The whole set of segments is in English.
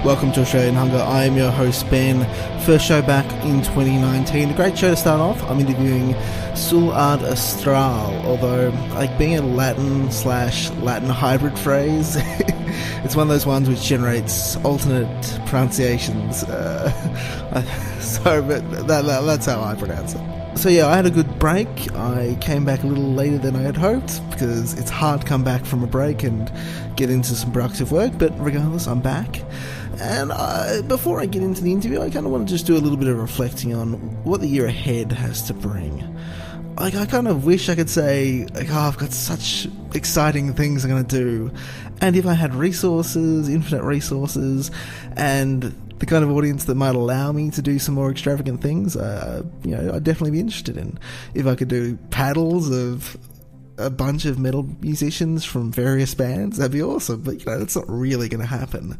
Welcome to Australian Hunger. I am your host, Ben. First show back in 2019. A great show to start off. I'm interviewing Astral, although, like, being a Latin/Latin hybrid phrase, it's one of those ones which generates alternate pronunciations. But that's how I pronounce it. So yeah, I had a good break. I came back a little later than I had hoped, because it's hard to come back from a break and get into some productive work, but regardless, I'm back. And before I get into the interview, I kind of want to just do a little bit of reflecting on what the year ahead has to bring. Like, I kind of wish I could say, like, oh, I've got such exciting things I'm going to do. And if I had resources, infinite resources, and the kind of audience that might allow me to do some more extravagant things, I'd definitely be interested in. If I could do paddles of a bunch of metal musicians from various bands, that'd be awesome, but that's not really going to happen.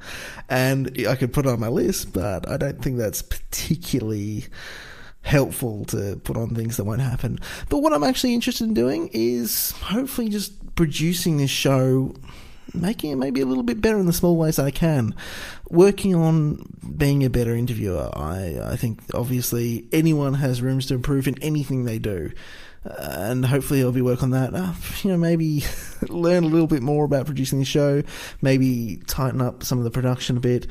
And I could put it on my list, but I don't think that's particularly helpful to put on things that won't happen. But what I'm actually interested in doing is hopefully just producing this show, making it maybe a little bit better in the small ways that I can, working on being a better interviewer. I think obviously anyone has rooms to improve in anything they do. And hopefully I'll be working on that. Maybe learn a little bit more about producing the show, maybe tighten up some of the production a bit.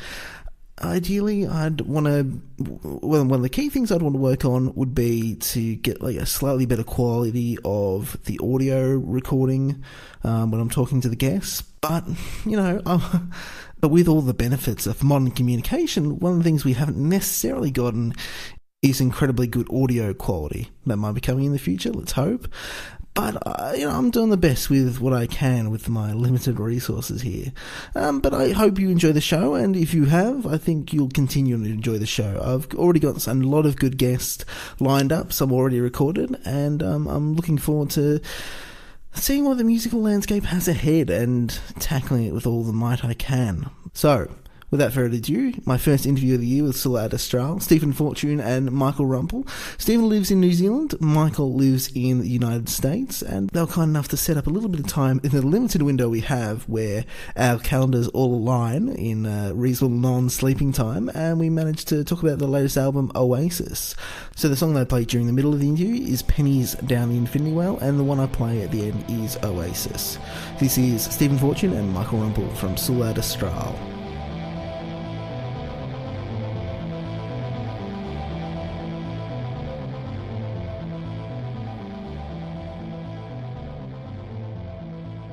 Ideally, I'd want to, one of the key things I'd want to work on would be to get like a slightly better quality of the audio recording when I'm talking to the guests. But, but with all the benefits of modern communication, one of the things we haven't necessarily gotten is incredibly good audio quality. That might be coming in the future, let's hope. But, I'm doing the best with what I can with my limited resources here. But I hope you enjoy the show, and if you have, I think you'll continue to enjoy the show. I've already got a lot of good guests lined up, some already recorded, and I'm looking forward to seeing what the musical landscape has ahead and tackling it with all the might I can. So, without further ado, my first interview of the year with Astral, Stephen Fortune and Michael Rumple. Stephen lives in New Zealand, Michael lives in the United States, and they were kind enough to set up a little bit of time in the limited window we have where our calendars all align in reasonable non-sleeping time, and we managed to talk about the latest album, Oasis. So the song they played during the middle of the interview is Pennies Down the Infinity Well, and the one I play at the end is Oasis. This is Stephen Fortune and Michael Rumple from Astral.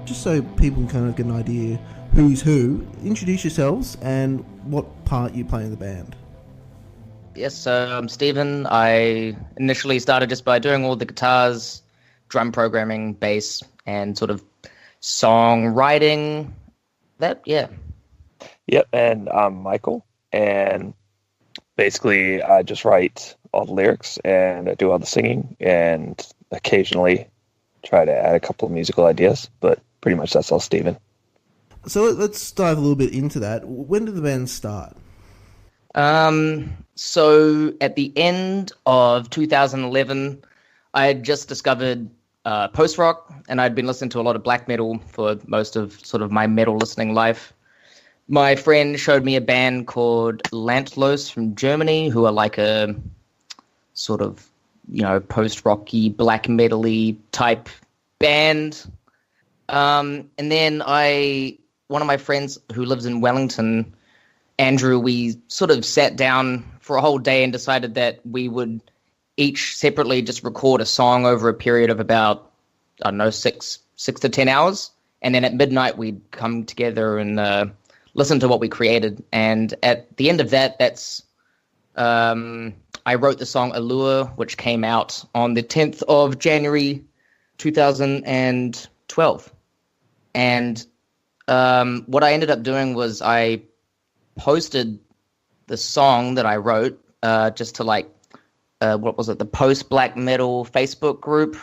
Just so people can kind of get an idea who's who, introduce yourselves and what part you play in the band. Yes, so I'm Stephen. I initially started just by doing all the guitars, drum programming, bass, and sort of songwriting. Yep, and I'm Michael, and basically I just write all the lyrics and I do all the singing and occasionally try to add a couple of musical ideas, but pretty much that's all Stephen. So let's dive a little bit into that. When did the band start? So at the end of 2011, I had just discovered post-rock, and I'd been listening to a lot of black metal for most of sort of my metal listening life. My friend showed me a band called Landlos from Germany, who are like a sort of, post-rocky, black metal-y type band. And then one of my friends who lives in Wellington, Andrew, we sort of sat down for a whole day and decided that we would each separately just record a song over a period of about, 6 to 10 hours. And then at midnight we'd come together and listen to what we created. And at the end of that, I wrote the song Allure, which came out on the 10th of January, 2012. And what I ended up doing was I posted the song that I wrote just to what was it, the post-black metal Facebook group,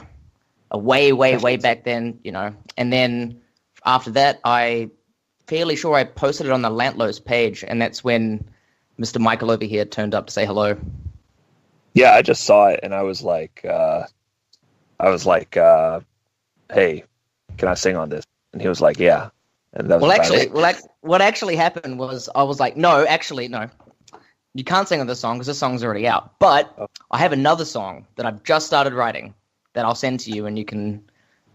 way back then, And then after that, fairly sure I posted it on the Lantlos page, and that's when Mr. Michael over here turned up to say hello. Yeah, I just saw it, and I was like, hey, can I sing on this? And he was like, yeah. And that was what actually happened was I was like, no, you can't sing on this song because this song's already out. But I have another song that I've just started writing that I'll send to you, and you can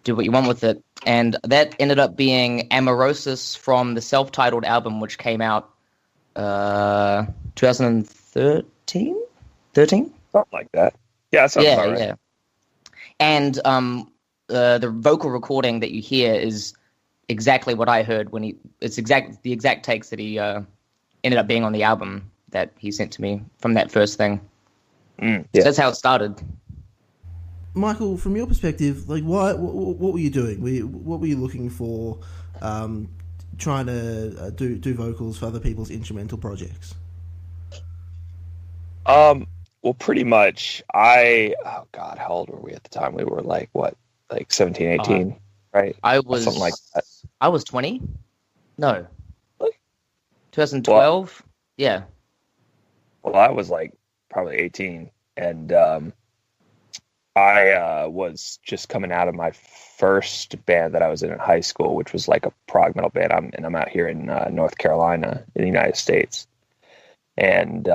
do what you want with it. And that ended up being Amorosis from the self-titled album, which came out 2013? 13? Something like that. Yeah, that sounds about right. Yeah. And the vocal recording that you hear is exactly what I heard when it's the exact takes that he ended up being on the album that he sent to me from that first thing. Yeah. So that's how it started. Michael, from your perspective, like, what were you doing? What were you looking for, trying to do vocals for other people's instrumental projects? Well, pretty much, how old were we at the time? We were like 17, 18, right? I was something like that. I was 20. No. Really? 2012? Yeah. Well, I was like probably 18, and I was just coming out of my first band that I was in high school, which was like a prog metal band. I'm out here in North Carolina in the United States, and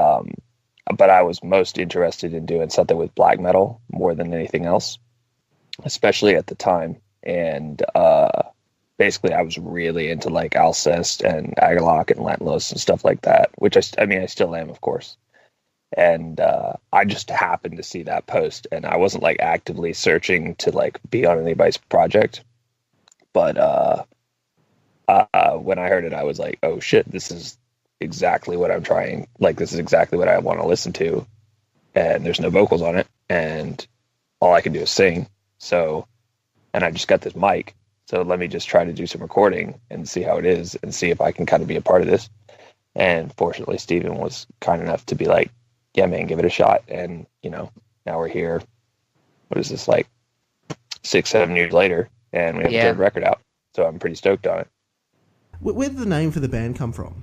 but I was most interested in doing something with black metal more than anything else, especially at the time. And basically, I was really into like Alcest and Agalloch and Lantlos and stuff like that, which I still am, of course. And I just happened to see that post, and I wasn't like actively searching to like be on anybody's project. But when I heard it, I was like, oh shit, this is exactly what I'm trying. Like, this is exactly what I want to listen to. And there's no vocals on it, and all I can do is sing. So, and I just got this mic. So let me just try to do some recording and see how it is and see if I can kind of be a part of this. And fortunately, Steven was kind enough to be like, yeah, man, give it a shot. And, now we're here. What is this, like 6-7 years later, and we have a third record out. So I'm pretty stoked on it. Where did the name for the band come from?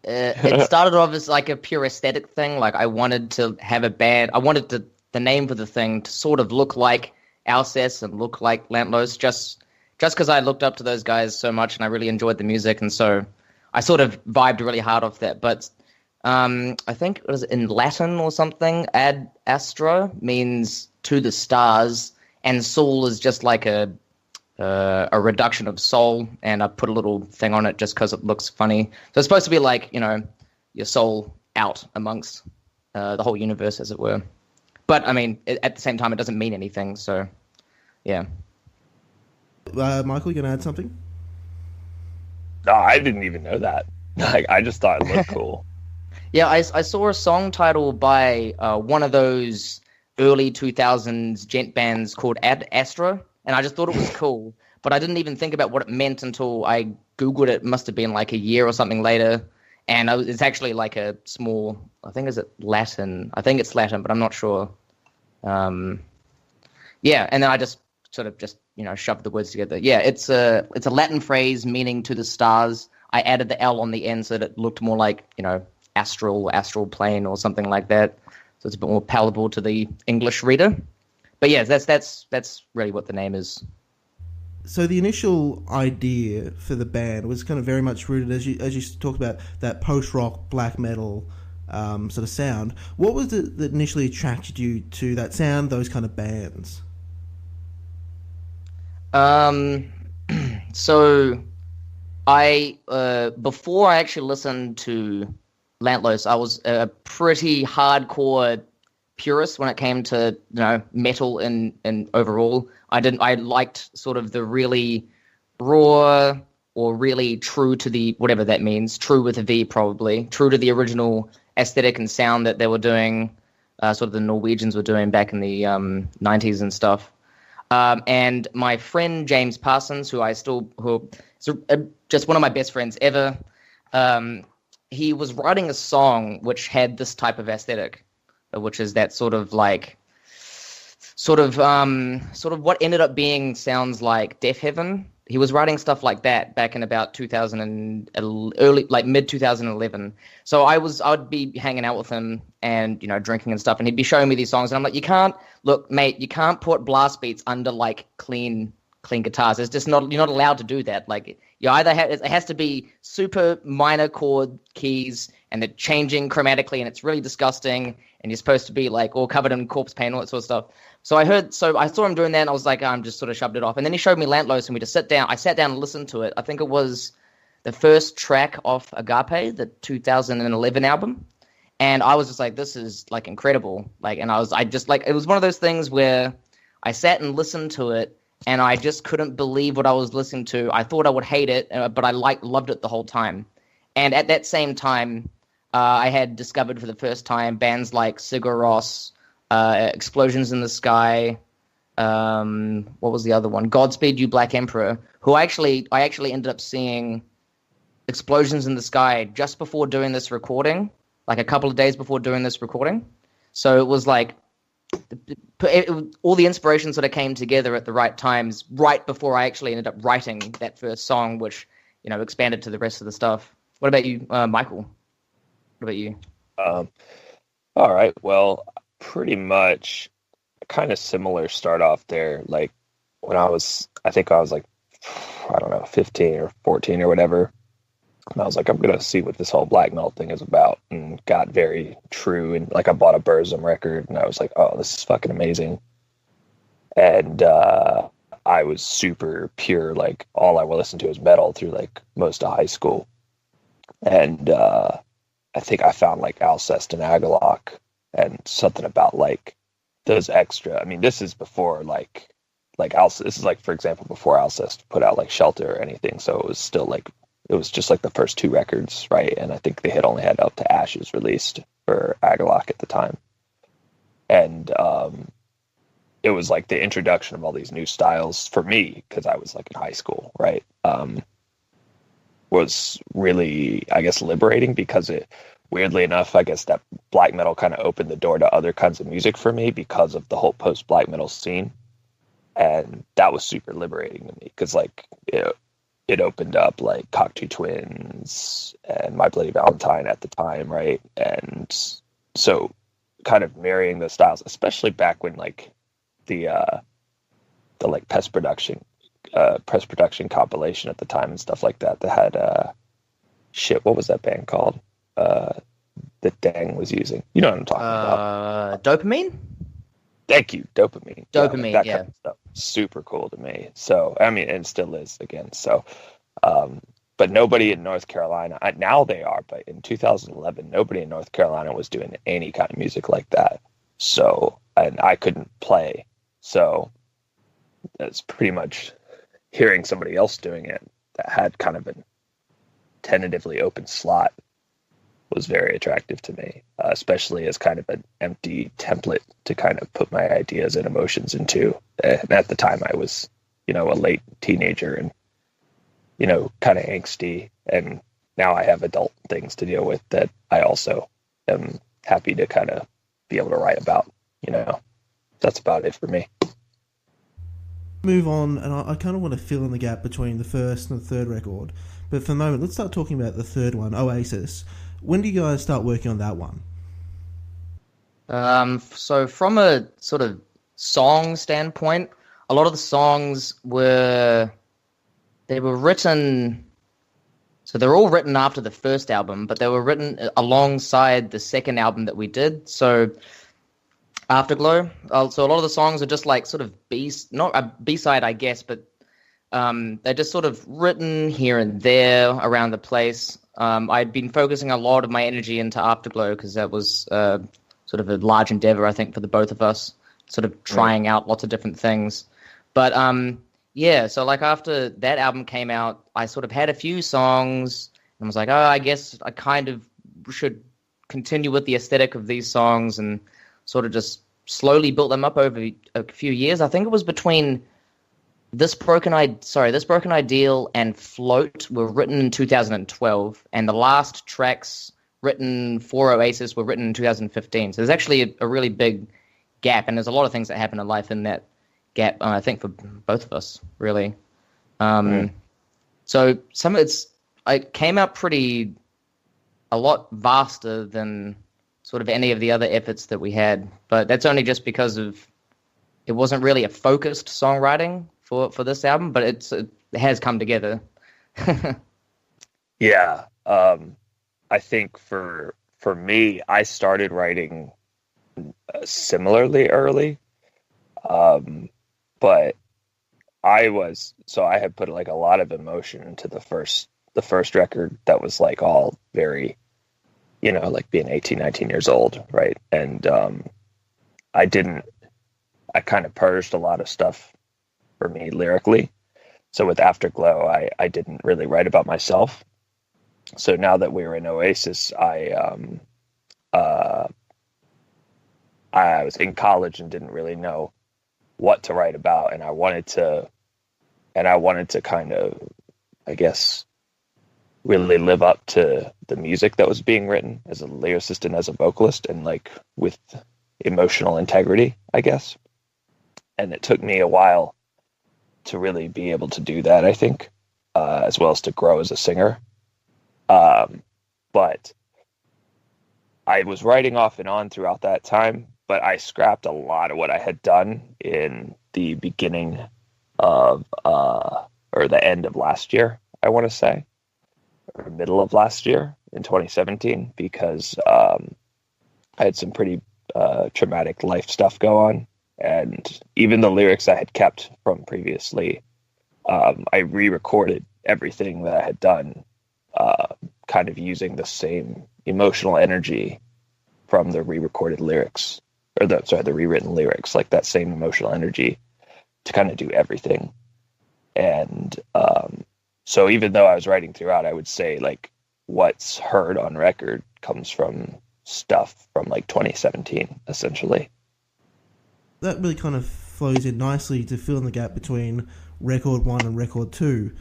It started off as like a pure aesthetic thing. Like, I wanted to have a band. I wanted the name for the thing to sort of look like Alcest and look like Lantlos, just because I looked up to those guys so much and I really enjoyed the music, and so I sort of vibed really hard off that. But I think it was in Latin or something. Ad Astra means to the stars, and soul is just like a reduction of soul, and I put a little thing on it just because it looks funny. So it's supposed to be like, your soul out amongst the whole universe, as it were. But, I mean, at the same time, it doesn't mean anything, so, yeah. Michael, you going to add something? No, I didn't even know that. Like, I just thought it looked cool. Yeah, I saw a song title by one of those early 2000s gent bands called Ad Astra, and I just thought it was cool. But I didn't even think about what it meant until I Googled it. It must have been like a year or something later. And it's actually like a small, I think, is it Latin? I think it's Latin, but I'm not sure. Yeah, and then I just sort of shoved the words together. Yeah, it's a Latin phrase meaning to the stars. I added the L on the end so that it looked more like, astral plane or something like that. So it's a bit more palatable to the English reader. But yeah, that's really what the name is. So the initial idea for the band was kind of very much rooted, as you talked about, that post-rock black metal sort of sound. What was it that initially attracted you to that sound, those kind of bands? So I before I actually listened to Lantlos, I was a pretty hardcore purist when it came to metal and overall. I liked sort of the really raw or really true to the, whatever that means, true with a V probably, true to the original aesthetic and sound that they were doing, sort of the Norwegians were doing back in the 90s and stuff. And my friend James Parsons, who is just one of my best friends ever, he was writing a song which had this type of aesthetic, which is that sort of what ended up being sounds like Deaf Heaven. He was writing stuff like that back in about 2000 and mid 2011. So I would be hanging out with him and, drinking and stuff, and he'd be showing me these songs, and I'm like, you can't put blast beats under like clean guitars. It's just not, you're not allowed to do that. Like, you either it has to be super minor chord keys and they're changing chromatically, and it's really disgusting, and you're supposed to be like all covered in corpse paint, all that sort of stuff. So I saw him doing that, and I was like, I'm just sort of shoved it off. And then he showed me Lantlos, and we just sat down. I sat down and listened to it. I think it was the first track off Agape, the 2011 album. And I was just like, this is like incredible. Like, and it was one of those things where I sat and listened to it, and I just couldn't believe what I was listening to. I thought I would hate it, but I loved it the whole time. And at that same time, I had discovered for the first time bands like Sigur Rós, Explosions in the Sky, what was the other one? Godspeed You Black Emperor, who I actually ended up seeing Explosions in the Sky just before doing this recording, like a couple of days before doing this recording. So it was like all the inspirations sort of came together at the right times, right before I actually ended up writing that first song, which, expanded to the rest of the stuff. What about you, Michael? What about you? All right. Well, pretty much kind of similar start off there. Like when I think I was like, I don't know, 15 or 14 or whatever. And I was like, I'm going to see what this whole black metal thing is about, and got very true. And like, I bought a Burzum record, and I was like, oh, this is fucking amazing. And I was super pure. Like, all I would listen to was metal through like most of high school. And I think I found like Alcest and Agalloch, and something about like those extra. I mean, this is before like Alcest. This is like, for example, before Alcest put out like Shelter or anything. So it was still like, it was just like the first two records, right? And I think they had only had Up to Ashes released for Agalloch at the time. And it was like the introduction of all these new styles for me, because I was like in high school, right? Was really, I guess, liberating, because it, weirdly enough, I guess that black metal kind of opened the door to other kinds of music for me because of the whole post black metal scene. And that was super liberating to me, because like it opened up like Cocteau Twins and My Bloody Valentine at the time, right? And so kind of marrying those styles, especially back when like the like press production compilation at the time and stuff like that had what was that band called that Dang was using? You know what I'm talking about. Dopamine? Thank you. Dopamine. Dopamine, that kind of stuff. Super cool to me. So, I mean, and still is again. So, but nobody in North Carolina, now they are, but in 2011, nobody in North Carolina was doing any kind of music like that. So, and I couldn't play. So, that's pretty much hearing somebody else doing it that had kind of a tentatively open slot was very attractive to me, especially as kind of an empty template to kind of put my ideas and emotions into. And at the time I was, a late teenager and, kind of angsty. And now I have adult things to deal with that I also am happy to kind of be able to write about, That's about it for me. Move on, and I kind of want to fill in the gap between the first and the third record. But for the moment, let's start talking about the third one, Oasis. When do you guys start working on that one? So from a sort of song standpoint, a lot of the songs were written, so they're all written after the first album, but they were written alongside the second album that we did. So Afterglow. So a lot of the songs are just like sort of not a B-side, I guess, but they're just sort of written here and there around the place. I'd been focusing a lot of my energy into Afterglow because that was sort of a large endeavor, I think, for the both of us, sort of trying out lots of different things. But Yeah, so like after that album came out, I sort of had a few songs and was like, oh, I guess I kind of should continue with the aesthetic of these songs, and sort of just slowly built them up over a few years. I think it was between This Broken Ideal and Float were written in 2012, and the last tracks written for Oasis were written in 2015. So there's actually a really big gap, and there's a lot of things that happen in life in that gap, I think, for both of us, really. So I came out a lot vaster than sort of any of the other efforts that we had, but that's only just because it wasn't really a focused songwriting for this album, but it has come together. Yeah. I think for me, I started writing similarly early. But I had put like a lot of emotion into the first record that was like all very, like being 18, 19 years old. Right. And, I kind of purged a lot of stuff for me lyrically. So with Afterglow, I didn't really write about myself. So now that we were in Oasis, I was in college and didn't really know what to write about, and I wanted to kind of, I guess, really live up to the music that was being written as a lyricist and as a vocalist, and like with emotional integrity, I guess. And it took me a while to really be able to do that, I think, as well as to grow as a singer. But I was writing off and on throughout that time, but I scrapped a lot of what I had done in the beginning of, or the end of last year, I want to say, or middle of last year in 2017, because I had some pretty traumatic life stuff go on. And even the lyrics I had kept from previously, I re-recorded everything that I had done, kind of using the same emotional energy from the re-recorded lyrics, or the rewritten lyrics, like that same emotional energy to kind of do everything. And so even though I was writing throughout, I would say like what's heard on record comes from stuff from like 2017, essentially. That really kind of flows in nicely to fill in the gap between record 1 and record 2.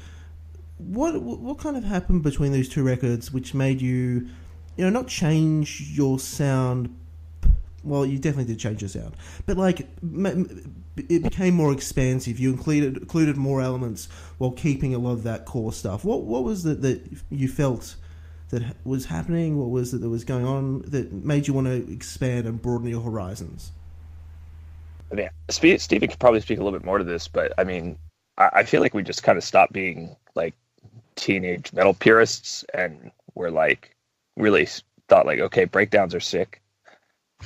What kind of happened between those two records which made you not change your sound? Well, you definitely did change your sound, but like it became more expansive. You included more elements while keeping a lot of that core stuff. What was it that you felt that was happening? What was it that was going on that made you want to expand and broaden your horizons? I mean, Stephen could probably speak a little bit more to this, but I mean, I feel like we just kind of stopped being like teenage metal purists, and we're like really thought like, okay, breakdowns are sick,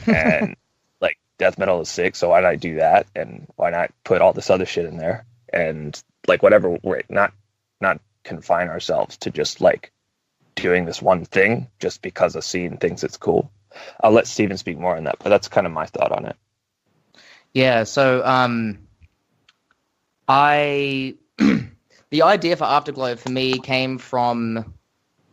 and like death metal is sick, so why not do that, and why not put all this other shit in there, and like whatever, we're not confine ourselves to just like doing this one thing just because a scene thinks it's cool. I'll let Stephen speak more on that, but that's kind of my thought on it. Yeah, so the idea for Afterglow for me came from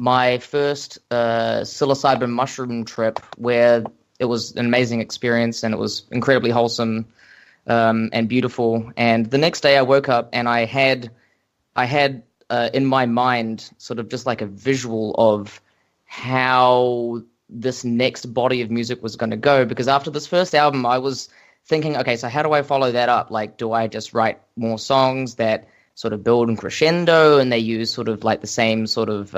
my first psilocybin mushroom trip, where it was an amazing experience and it was incredibly wholesome and beautiful. And the next day I woke up and I had in my mind sort of just like a visual of how this next body of music was going to go, because after this first album I was thinking, okay, so how do I follow that up? Like, do I just write more songs that sort of build and crescendo and they use sort of like the same sort of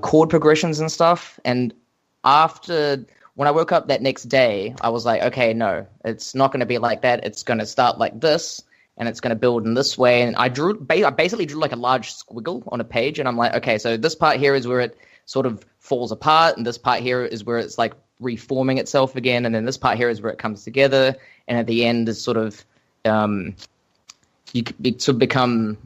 chord progressions and stuff? And when I woke up that next day, I was like, okay, no, it's not going to be like that. It's going to start like this, and it's going to build in this way. And I basically drew like a large squiggle on a page, and I'm like, okay, so this part here is where it sort of falls apart, and this part here is where it's like reforming itself again, and then this part here is where it comes together, and at the end is sort of you sort of become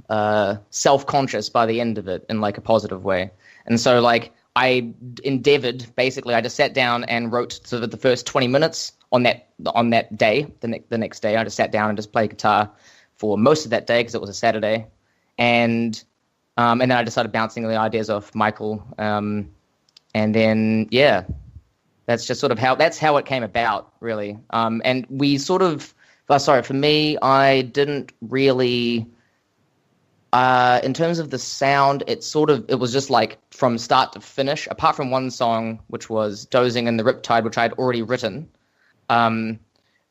self-conscious by the end of it in like a positive way. And so like I endeavored, basically I just sat down and wrote sort of the first 20 minutes on that day. The next day I just sat down and just played guitar for most of that day because it was a Saturday, and then I just started bouncing the ideas off Michael, and then that's just sort of how it came about, really. And we sort of, for me, I didn't really. In terms of the sound, it was just like from start to finish, apart from one song, which was Dozing in the Riptide, which I had already written. The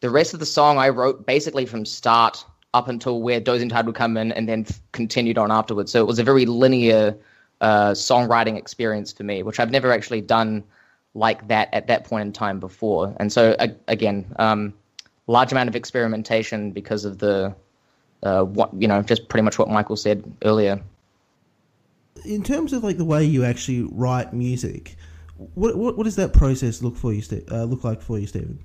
rest of the song I wrote basically from start up until where Dozing Tide would come in and then continued on afterwards. So it was a very linear songwriting experience for me, which I've never actually done like that at that point in time before. And so, again, large amount of experimentation because of the just pretty much what Michael said earlier. In terms of like the way you actually write music, what does that process look like for you, Stephen?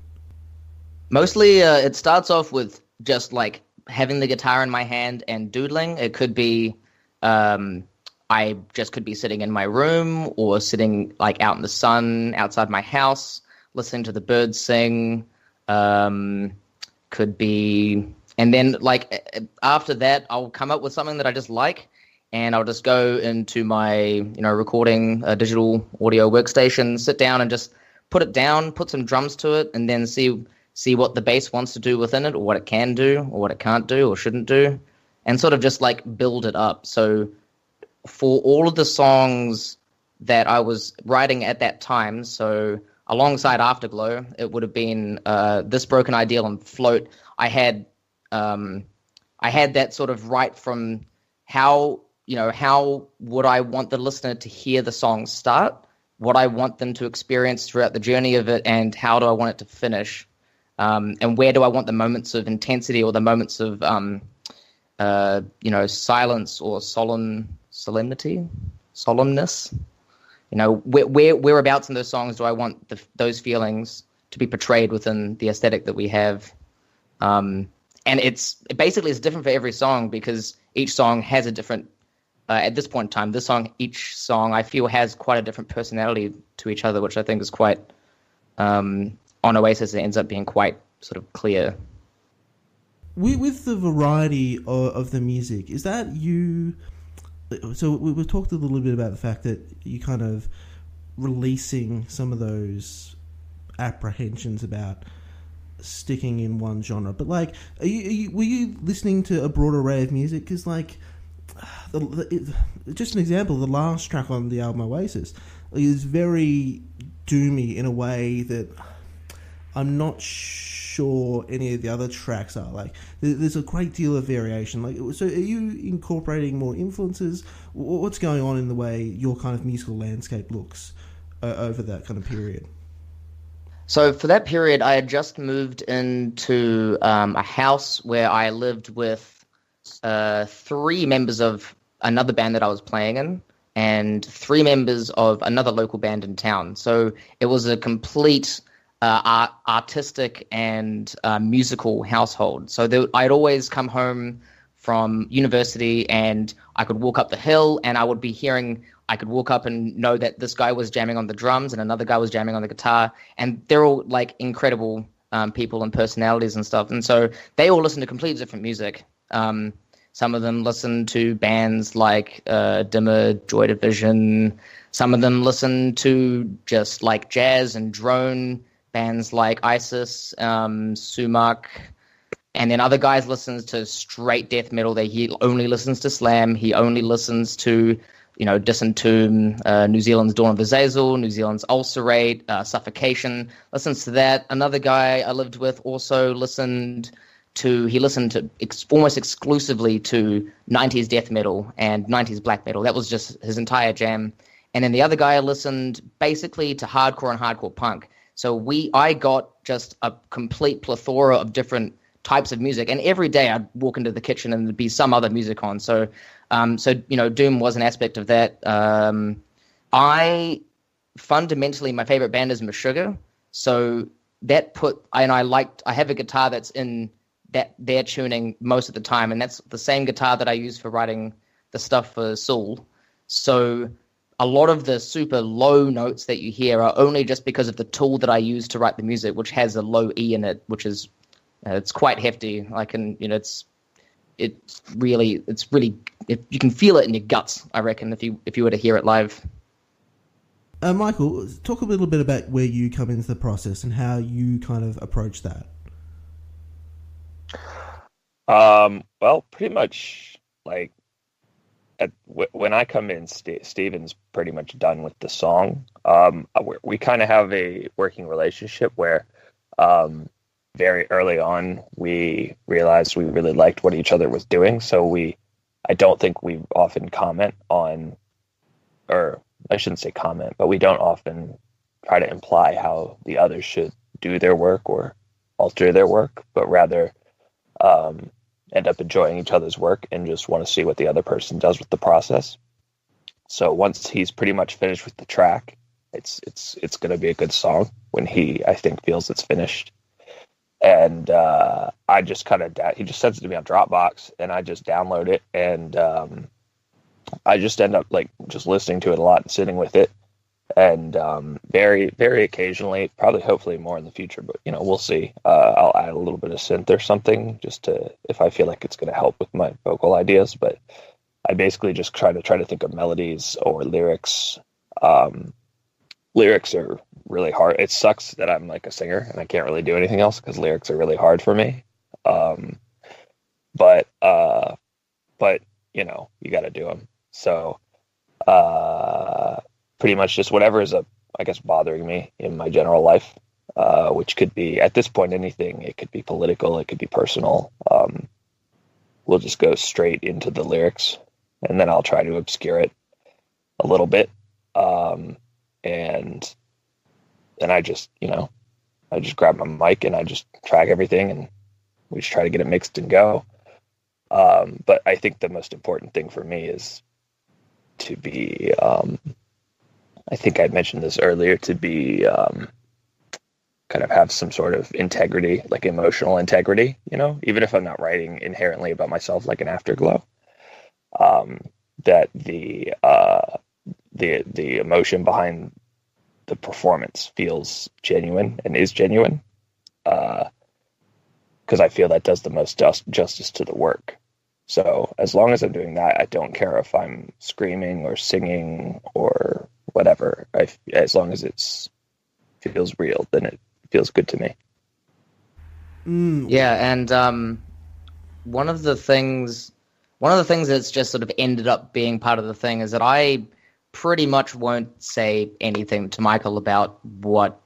Mostly, it starts off with just like having the guitar in my hand and doodling. It could be, I just could be sitting in my room or sitting like out in the sun outside my house, listening to the birds sing. Could be. And then, like, after that, I'll come up with something that I just like, and I'll just go into my, recording digital audio workstation, sit down and just put it down, put some drums to it, and then see what the bass wants to do within it, or what it can do, or what it can't do, or shouldn't do, and sort of just, like, build it up. So for all of the songs that I was writing at that time, so alongside Afterglow, it would have been This Broken Ideal and Float. I had that sort of right from how would I want the listener to hear the song start, what I want them to experience throughout the journey of it, and how do I want it to finish, and where do I want the moments of intensity or the moments of silence or solemnness. Whereabouts in those songs do I want those feelings to be portrayed within the aesthetic that we have. And it's different for every song because each song has a different, at this point in time, each song I feel has quite a different personality to each other, which I think is quite, on Oasis, it ends up being quite sort of clear. With the variety of the music, is that you... So we've talked a little bit about the fact that you kind of releasing some of those apprehensions about sticking in one genre, but like, were you listening to a broad array of music? Because like, just an example, the last track on the album Oasis is very doomy in a way that I'm not sure any of the other tracks are. Like, there's a great deal of variation. Like, so are you incorporating more influences? What's going on in the way your kind of musical landscape looks over that kind of period? So for that period, I had just moved into a house where I lived with 3 members of another band that I was playing in and 3 members of another local band in town. So it was a complete artistic and musical household. So I'd always come home from university and I could walk up the hill and I could walk up and know that this guy was jamming on the drums and another guy was jamming on the guitar, and they're all like incredible people and personalities and stuff. And so they all listen to completely different music. Some of them listen to bands like Dimmer, Joy Division. Some of them listen to just like jazz and drone bands like Isis, Sumac. And then other guys listens to straight death metal. He only listens to slam. He only listens to, Disentomb, New Zealand's Dawn of Azazel, New Zealand's Ulcerate, Suffocation. Listens to that. Another guy I lived with also listened to almost exclusively to 90s death metal and 90s black metal. That was just his entire jam. And then the other guy listened basically to hardcore and hardcore punk. So I got just a complete plethora of different types of music, and every day I'd walk into the kitchen and there'd be some other music on. So Doom was an aspect of that. I fundamentally, my favorite band is Meshuggah, so I have a guitar that's in their tuning most of the time, and that's the same guitar that I use for writing the stuff for Soul. So a lot of the super low notes that you hear are only just because of the tool that I use to write the music, which has a low E in it, which is it's quite hefty. it's really you can feel it in your guts, I reckon, if you were to hear it live. Michael, talk a little bit about where you come into the process and how you kind of approach that. Well, pretty much like when I come in, Steven's pretty much done with the song. We kind of have a working relationship where very early on we realized we really liked what each other was doing. So I don't think we often comment on, or I shouldn't say comment, but we don't often try to imply how the others should do their work or alter their work, but rather end up enjoying each other's work and just want to see what the other person does with the process. So once he's pretty much finished with the track, it's going to be a good song when I think feels it's finished. And I just kind of he just sends it to me on Dropbox, and I just download it, and I just end up like just listening to it a lot and sitting with it. And very, very occasionally, probably hopefully more in the future, but we'll see. I'll add a little bit of synth or something just if I feel like it's going to help with my vocal ideas. But I basically just try to think of melodies or lyrics. Lyrics are really hard. It sucks that I'm like a singer and I can't really do anything else because lyrics are really hard for me. But you got to do them. So pretty much just whatever is I guess bothering me in my general life, which could be at this point anything. It could be political, it could be personal. We'll just go straight into the lyrics, and then I'll try to obscure it a little bit. And then I just grab my mic and I just track everything, and we just try to get it mixed and go. But I think the most important thing for me is to be, I think I mentioned this earlier, to be kind of have some sort of integrity, like emotional integrity, even if I'm not writing inherently about myself like an Afterglow, that the emotion behind the performance feels genuine and is genuine, because I feel that does the most justice to the work. So as long as I'm doing that, I don't care if I'm screaming or singing or whatever. As long as it feels real, then it feels good to me. Yeah, and one of the things that's just sort of ended up being part of the thing is that I pretty much won't say anything to Michael about what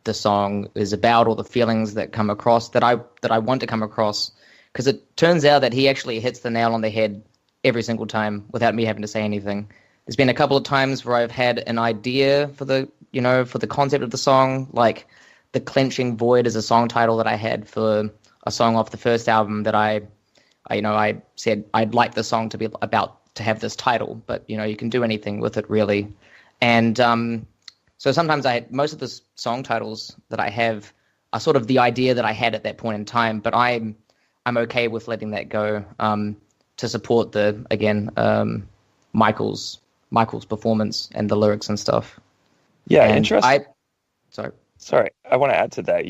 the song is about or the feelings that come across that I want to come across, because it turns out that he actually hits the nail on the head every single time without me having to say anything. There's been a couple of times where I've had an idea for the concept of the song, like The Clenching Void is a song title that I had for a song off the first album that I said I'd like the song to be about, to have this title, but you can do anything with it really. And so sometimes most of the song titles that I have are sort of the idea that I had at that point in time, but I'm okay with letting that go to support Michael's performance and the lyrics and stuff. Yeah, and interesting. Sorry, I want to add to that.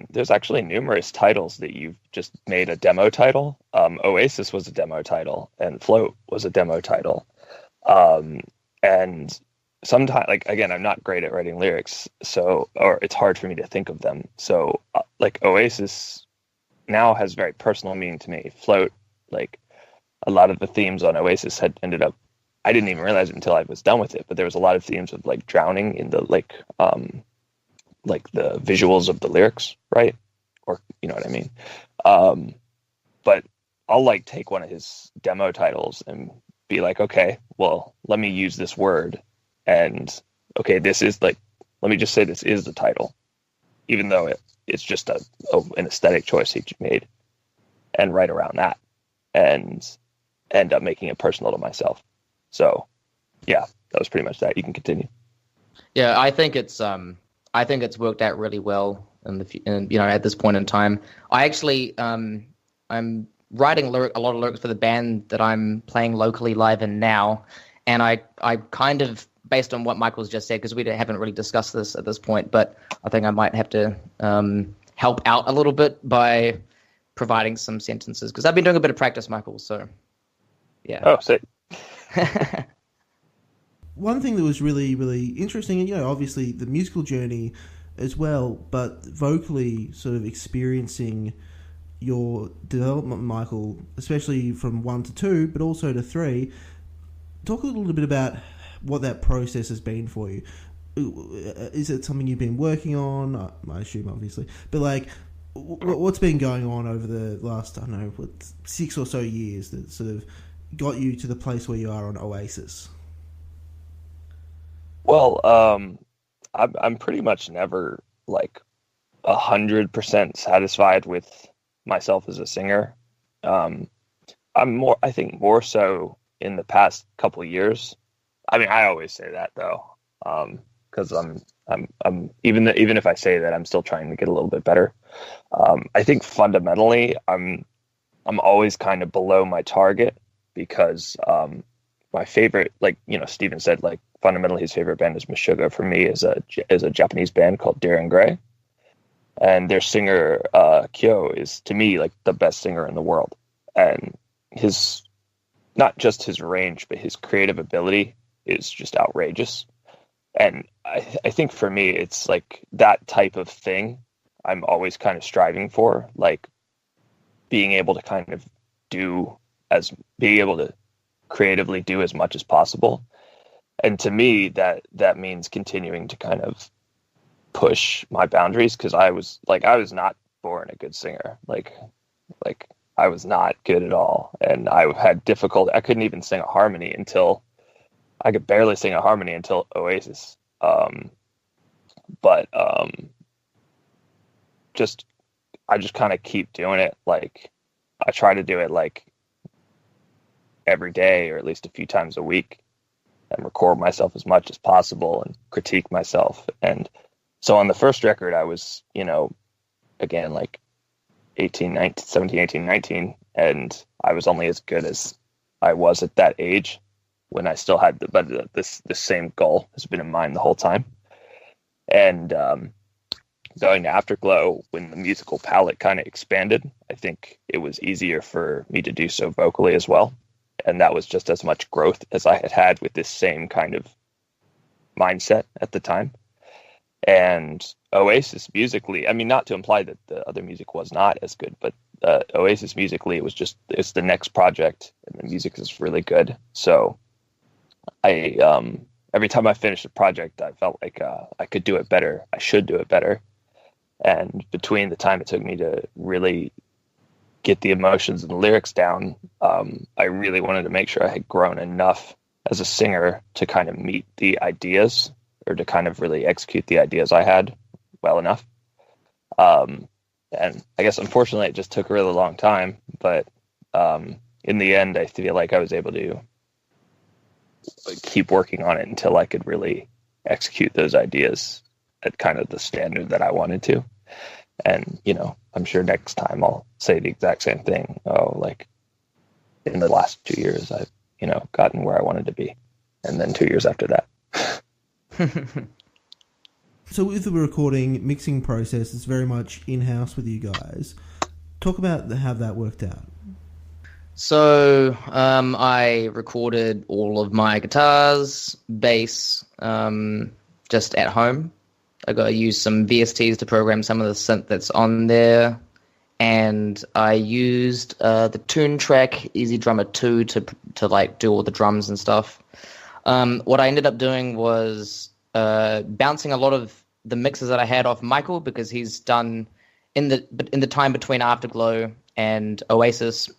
There's actually numerous titles that you've just made a demo title. Oasis was a demo title, and Float was a demo title. And sometimes, like, again, I'm not great at writing lyrics, or it's hard for me to think of them. So, like, Oasis now has very personal meaning to me. Float, like, a lot of the themes on Oasis had ended up, I didn't even realize it until I was done with it, but there was a lot of themes of like drowning in the like the visuals of the lyrics, right? Or you know what I mean? But I'll like take one of his demo titles and be like, okay, well, let me use this word, and okay, this is like, let me just say this is the title, even though it's just an aesthetic choice he made, and write around that, and end up making it personal to myself. So, yeah, that was pretty much that. You can continue. Yeah, I think it's worked out really well at this point in time. I actually I'm writing a lot of lyrics for the band that I'm playing locally live in now, and I kind of, based on what Michael's just said, because we haven't really discussed this at this point, but I think I might have to help out a little bit by providing some sentences, because I've been doing a bit of practice, Michael. So, yeah. Oh, sick. One thing that was really, really interesting, and obviously the musical journey as well, but vocally sort of experiencing your development, Michael, especially from 1 to 2, but also to 3. Talk a little bit about what that process has been for you. Is it something you've been working on? I assume, obviously. But, what's been going on over the last, 6 or so years that sort of got you to the place where you are on Oasis? Well, I'm pretty much never 100% satisfied with myself as a singer. I'm I think more so in the past couple of years. I mean, I always say that though, because I'm even if I say that, I'm still trying to get a little bit better. I think fundamentally, I'm always kind of below my target because my favorite, Steven said, fundamentally his favorite band is Meshuggah. For me, is a Japanese band called Darren Gray, and their singer Kyo is, to me, the best singer in the world. And his, not just his range, but his creative ability is just outrageous. And I think for me, it's that type of thing I'm always kind of striving for, being able to kind of being able to creatively do as much as possible. And to me, that means continuing to kind of push my boundaries, because I was not born a good singer. I was not good at all. And I had difficulty. I couldn't even sing a harmony I could barely sing a harmony until Oasis. I just kind of keep doing it. I try to do it every day, or at least a few times a week, and record myself as much as possible and critique myself. And so on the first record, I was, again, 17, 18, 19, and I was only as good as I was at that age, when I still had this same goal has been in mind the whole time. And going to Afterglow, when the musical palette kind of expanded, I think it was easier for me to do so vocally as well. And that was just as much growth as I had with this same kind of mindset at the time. And Oasis musically, I mean, not to imply that the other music was not as good, but Oasis musically, it's the next project, and the music is really good. So every time I finished a project, I felt like I could do it better. I should do it better. And between the time it took me to really get the emotions and the lyrics down, I really wanted to make sure I had grown enough as a singer to kind of meet the ideas, or to kind of really execute the ideas I had well enough. And I guess, unfortunately, it just took a really long time. But in the end, I feel like I was able to keep working on it until I could really execute those ideas at kind of the standard that I wanted to. And, I'm sure next time I'll say the exact same thing. In the last 2 years, I've, gotten where I wanted to be. And then 2 years after that. So with the recording, mixing process, it's very much in-house with you guys. Talk about how that worked out. So I recorded all of my guitars, bass, just at home. I used some VSTs to program some of the synth that's on there, and I used the Tune Track Easy Drummer 2 to do all the drums and stuff. What I ended up doing was bouncing a lot of the mixes that I had off Michael, because he's done in the time between Afterglow and Oasis.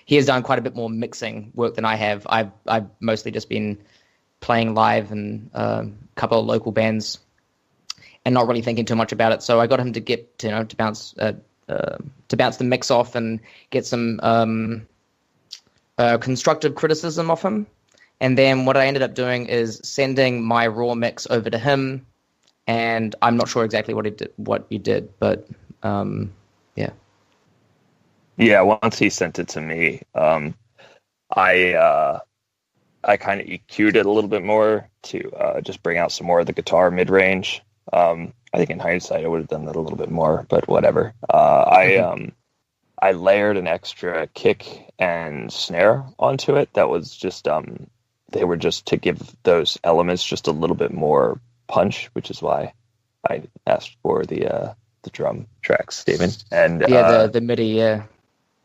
He has done quite a bit more mixing work than I have. I've mostly just been playing live and a couple of local bands, and not really thinking too much about it. So I got him to get to bounce the mix off and get some constructive criticism off him. And then what I ended up doing is sending my raw mix over to him, and I'm not sure exactly what you did, but yeah. Yeah, once he sent it to me, I kind of EQ'd it a little bit more to just bring out some more of the guitar mid-range. I think in hindsight I would have done that a little bit more, but whatever. I I layered an extra kick and snare onto it. That was just they were just to give those elements just a little bit more punch, which is why I asked for the drum tracks, Stephen. And the MIDI, yeah.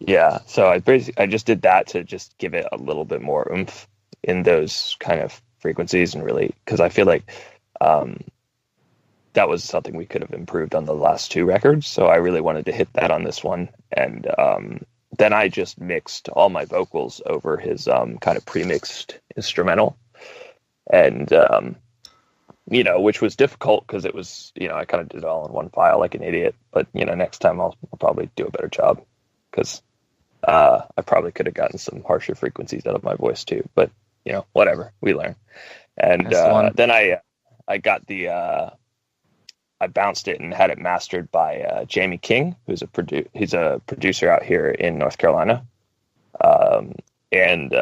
Yeah, so I just did that to just give it a little bit more oomph in those kind of frequencies, and really, because I feel like that was something we could have improved on the last two records. So I really wanted to hit that on this one, and then I just mixed all my vocals over his kind of pre-mixed instrumental, and which was difficult because it was, I kind of did it all in one file like an idiot. But next time I'll probably do a better job, because I probably could have gotten some harsher frequencies out of my voice too, but whatever, we learn. And then I got I bounced it and had it mastered by Jamie King, who's he's a producer out here in North Carolina, and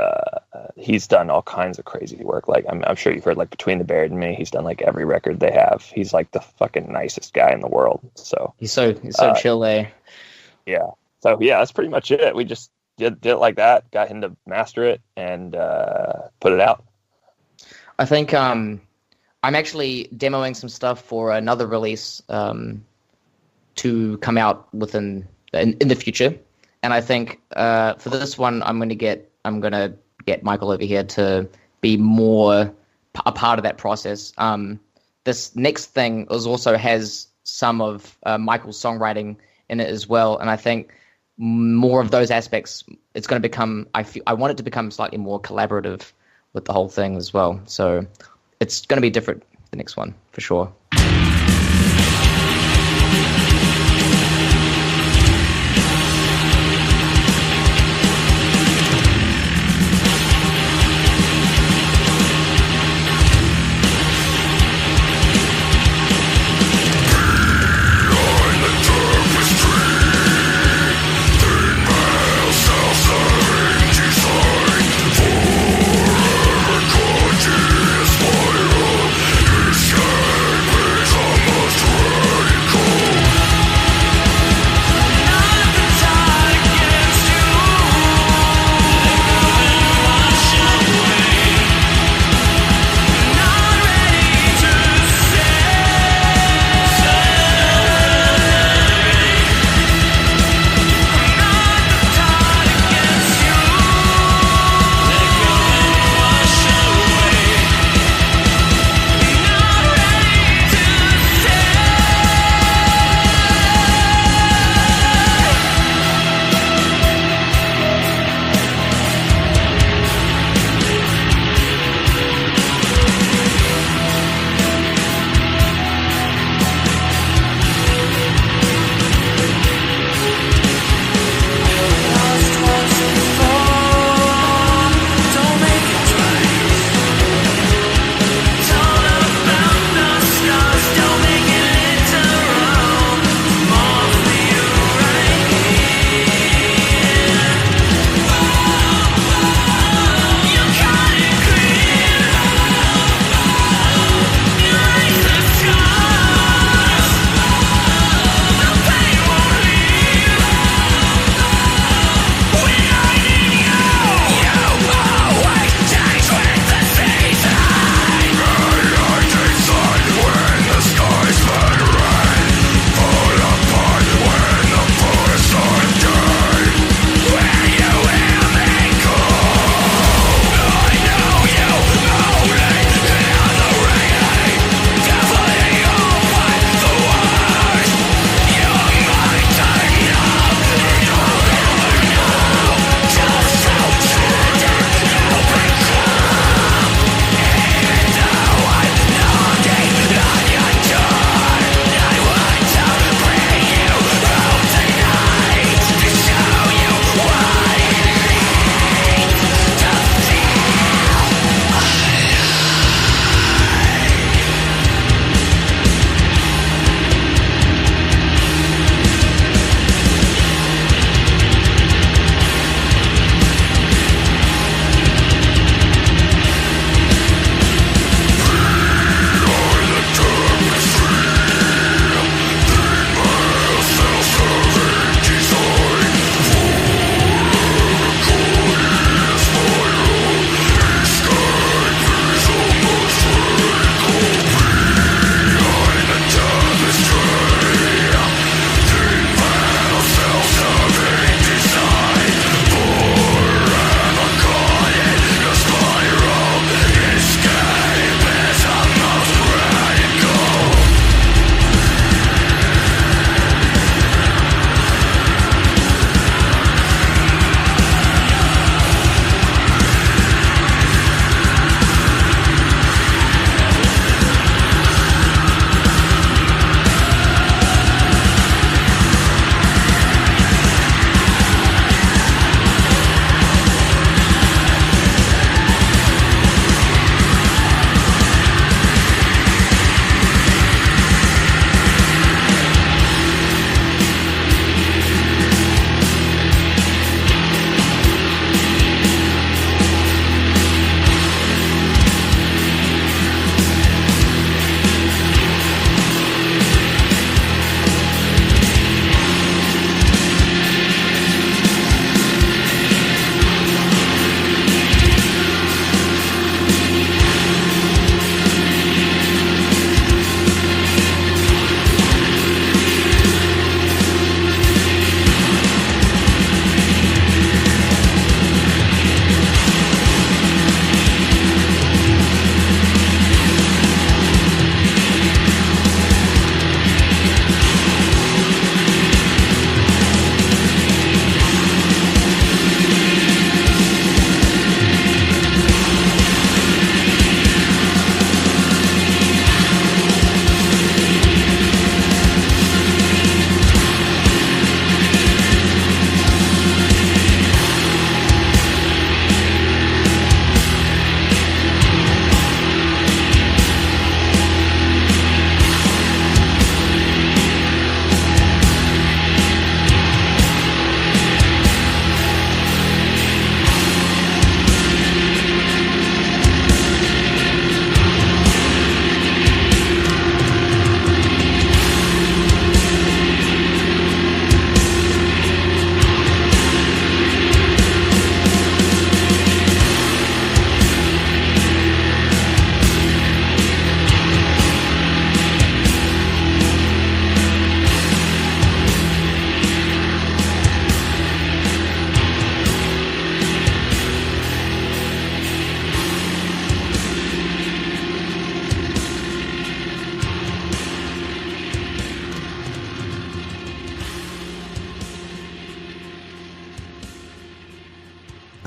he's done all kinds of crazy work. Like I'm sure you've heard, like Between the Buried and Me. He's done like every record they have. He's like the fucking nicest guy in the world. So he's so chill, eh? Yeah. So yeah, that's pretty much it. We just did it like that, got him to master it, and put it out. I think I'm actually demoing some stuff for another release to come out in the future, and I think for this one I'm gonna get Michael over here to be more a part of that process. This next thing also has some of Michael's songwriting in it as well, and I think more of those aspects, it's going to become, I want it to become slightly more collaborative with the whole thing as well. So it's going to be different, the next one, for sure. Conscious spiral is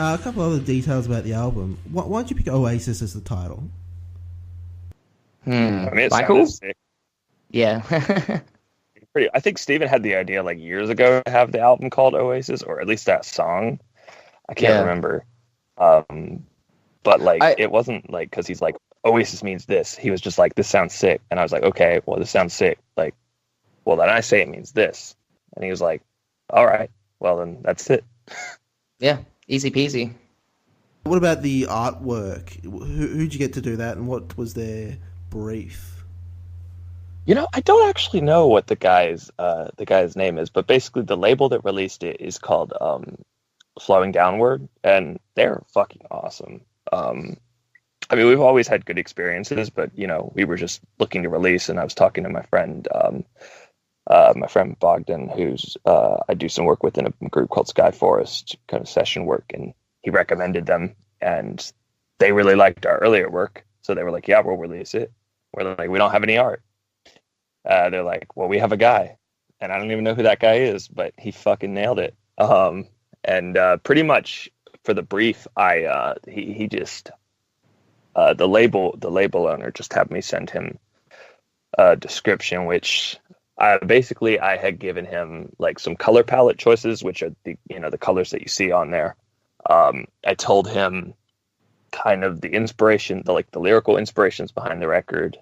A couple other details about the album. Why'd you pick Oasis as the title? I mean, it Michael? sounded sick. Yeah. I think Steven had the idea like years ago to have the album called Oasis, or at least that song. I can't remember. But like, it wasn't like because he's like Oasis means this. He was just like, this sounds sick, and I was like, okay, well, this sounds sick. Like, well, then I say it means this, and he was like, all right, well then that's it. Yeah, easy peasy. What about the artwork? Who'd you get to do that, and what was their brief? You know, I don't actually know what the guy's name is, but basically the label that released it is called Flowing Downward, and they're fucking awesome. I mean, we've always had good experiences, but you know, we were just looking to release, and I was talking to my friend Bogdan, who's I do some work with in a group called Sky Forest, kind of session work, and he recommended them, and they really liked our earlier work, so they were like, "Yeah, we'll release it." We're like, "We don't have any art." They're like, "Well, we have a guy," and I don't even know who that guy is, but he fucking nailed it. And pretty much for the brief, he just the label owner just had me send him a description, which I had given him like some color palette choices, which are the colors that you see on there. I told him kind of the inspiration, the lyrical inspirations behind the record,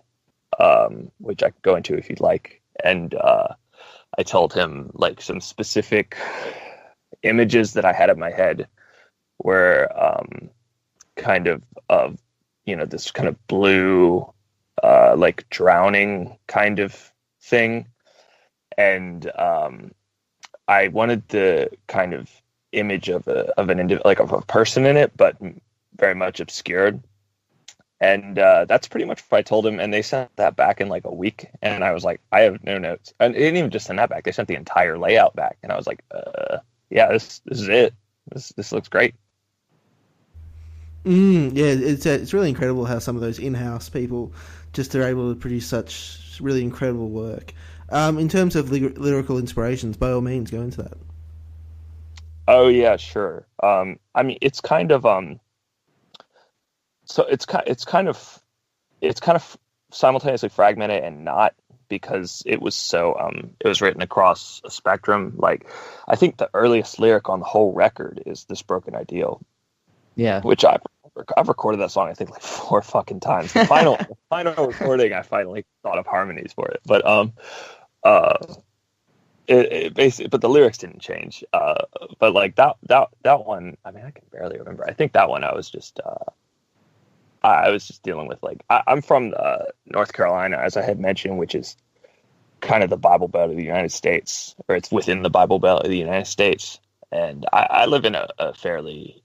which I could go into if you'd like. And I told him like some specific images that I had in my head were kind of this kind of blue, like drowning kind of thing. And I wanted the kind of image of a person in it, but very much obscured. And that's pretty much what I told him. And they sent that back in like a week. And I was like, I have no notes. And they didn't even just send that back. They sent the entire layout back. And I was like, yeah, this is it. This looks great. Yeah, it's really incredible how some of those in-house people just are able to produce such really incredible work. In terms of lyrical inspirations, by all means, go into that. Oh yeah, sure. I mean, it's kind of so it's kind of simultaneously fragmented and not, because it was written across a spectrum. Like, I think the earliest lyric on the whole record is "This Broken Ideal." Yeah, which I've recorded that song I think like 4 fucking times. The final recording, I finally thought of harmonies for it, but it basically, but the lyrics didn't change. But like that one, I mean, I can barely remember. I think that one I was just dealing with, like, I'm from North Carolina, as I had mentioned, which is kind of the Bible Belt of the United States, or it's within the Bible Belt of the United States. And I live in a fairly,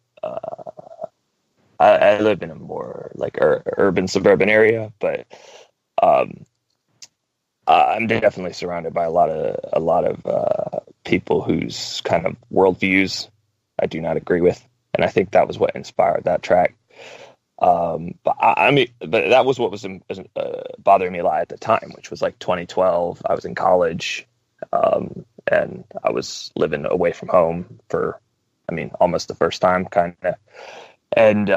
I live in a more like urban suburban area, but I'm definitely surrounded by a lot of people whose kind of worldviews I do not agree with, and I think that was what inspired that track. But that was what was bothering me a lot at the time, which was like 2012. I was in college, and I was living away from home for, I mean, almost the first time, kind of. And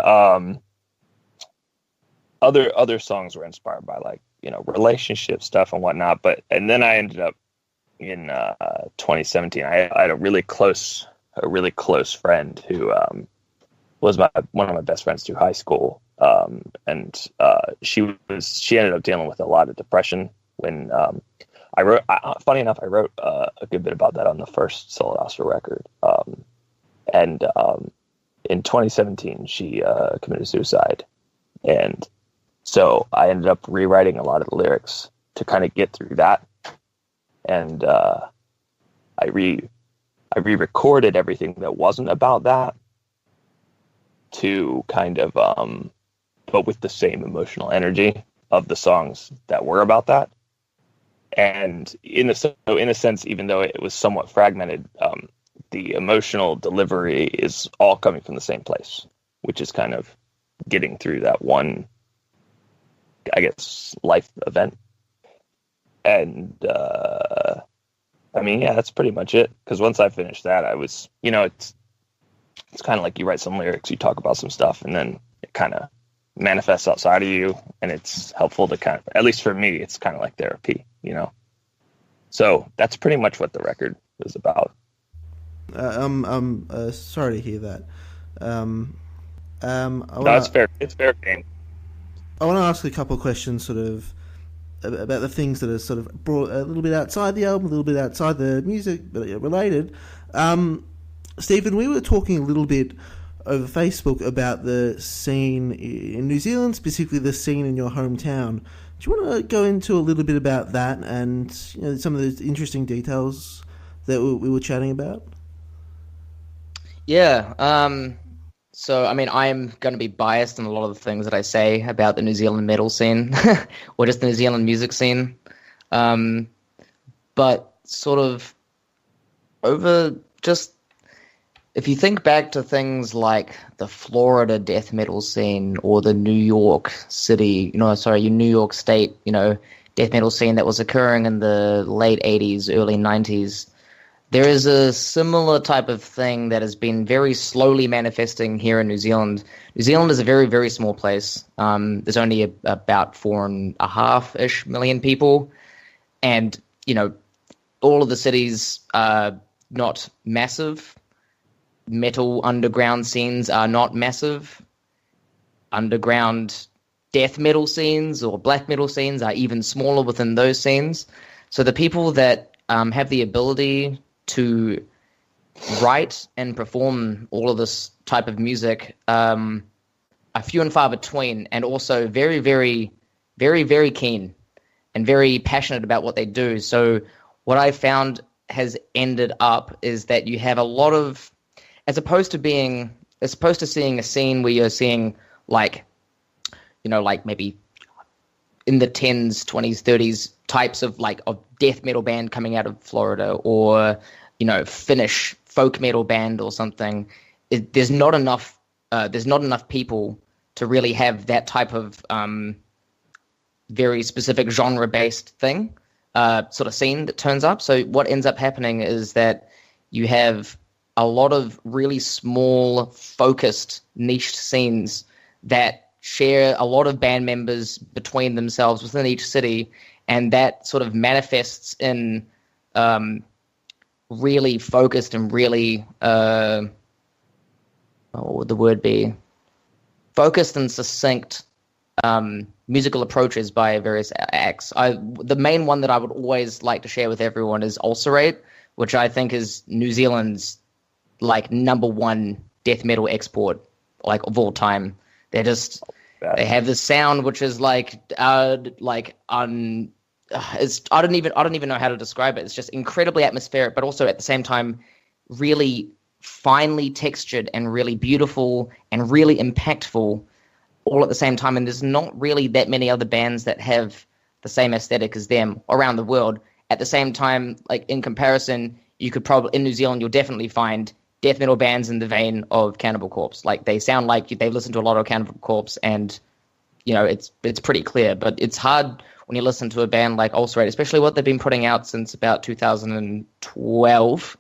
other songs were inspired by, like, relationship stuff and whatnot. And then I ended up in 2017. I had a really close friend who was one of my best friends through high school. And she ended up dealing with a lot of depression when I wrote. Funny enough, I wrote a good bit about that on the first solo Astral record. And in 2017, she committed suicide, and so I ended up rewriting a lot of the lyrics to kind of get through that. And I re-recorded everything that wasn't about that to kind of, but with the same emotional energy of the songs that were about that. And in a sense, even though it was somewhat fragmented, the emotional delivery is all coming from the same place, which is kind of getting through that one, I guess, life event. And I mean, yeah, that's pretty much it. Because once I finished that, I was, it's kind of like you write some lyrics, you talk about some stuff, and then it kind of manifests outside of you, and it's helpful to kind of, at least for me, it's kind of like therapy, you know? So that's pretty much what the record is about. Sorry to hear that. It's fair. It's fair game. I want to ask a couple of questions, sort of, about the things that are sort of brought a little bit outside the album, a little bit outside the music, but related. Stephen, we were talking a little bit over Facebook about the scene in New Zealand, specifically the scene in your hometown. Do you want to go into a little bit about that and, you know, some of the interesting details that we were chatting about? Yeah. So, I mean, I'm going to be biased in a lot of the things that I say about the New Zealand metal scene or just the New Zealand music scene. But sort of over just, if you think back to things like the Florida death metal scene or the New York State, death metal scene that was occurring in the late 80s, early 90s, there is a similar type of thing that has been very slowly manifesting here in New Zealand. New Zealand is a very, very small place. There's only about 4.5-ish million people. And, you know, all of the cities are not massive. Metal underground scenes are not massive. Underground death metal scenes or black metal scenes are even smaller within those scenes. So the people that have the ability to write and perform all of this type of music are few and far between, and also very, very, very, very keen and very passionate about what they do. So what I found has ended up is that you have a lot of, as opposed to seeing a scene where you're seeing like, you know, like maybe in the 10s, 20s, 30s types of like of death metal band coming out of Florida, or, you know, Finnish folk metal band or something. There's not enough people to really have that type of very specific genre-based thing, sort of scene that turns up. So what ends up happening is that you have a lot of really small, focused, niched scenes that share a lot of band members between themselves within each city, and that sort of manifests in really focused and really, what would the word be? Focused and succinct musical approaches by various acts. The main one that I would always like to share with everyone is Ulcerate, which I think is New Zealand's like #1 death metal export, like of all time. They have this sound which is I don't even know how to describe it. It's just incredibly atmospheric, but also at the same time really finely textured and really beautiful and really impactful all at the same time. And there's not really that many other bands that have the same aesthetic as them around the world. At the same time, like in comparison, you could probably, in New Zealand, you'll definitely find death metal bands in the vein of Cannibal Corpse. Like they sound like they listen to a lot of Cannibal Corpse, and you know it's pretty clear. But it's hard when you listen to a band like Ulcerate, especially what they've been putting out since about 2012.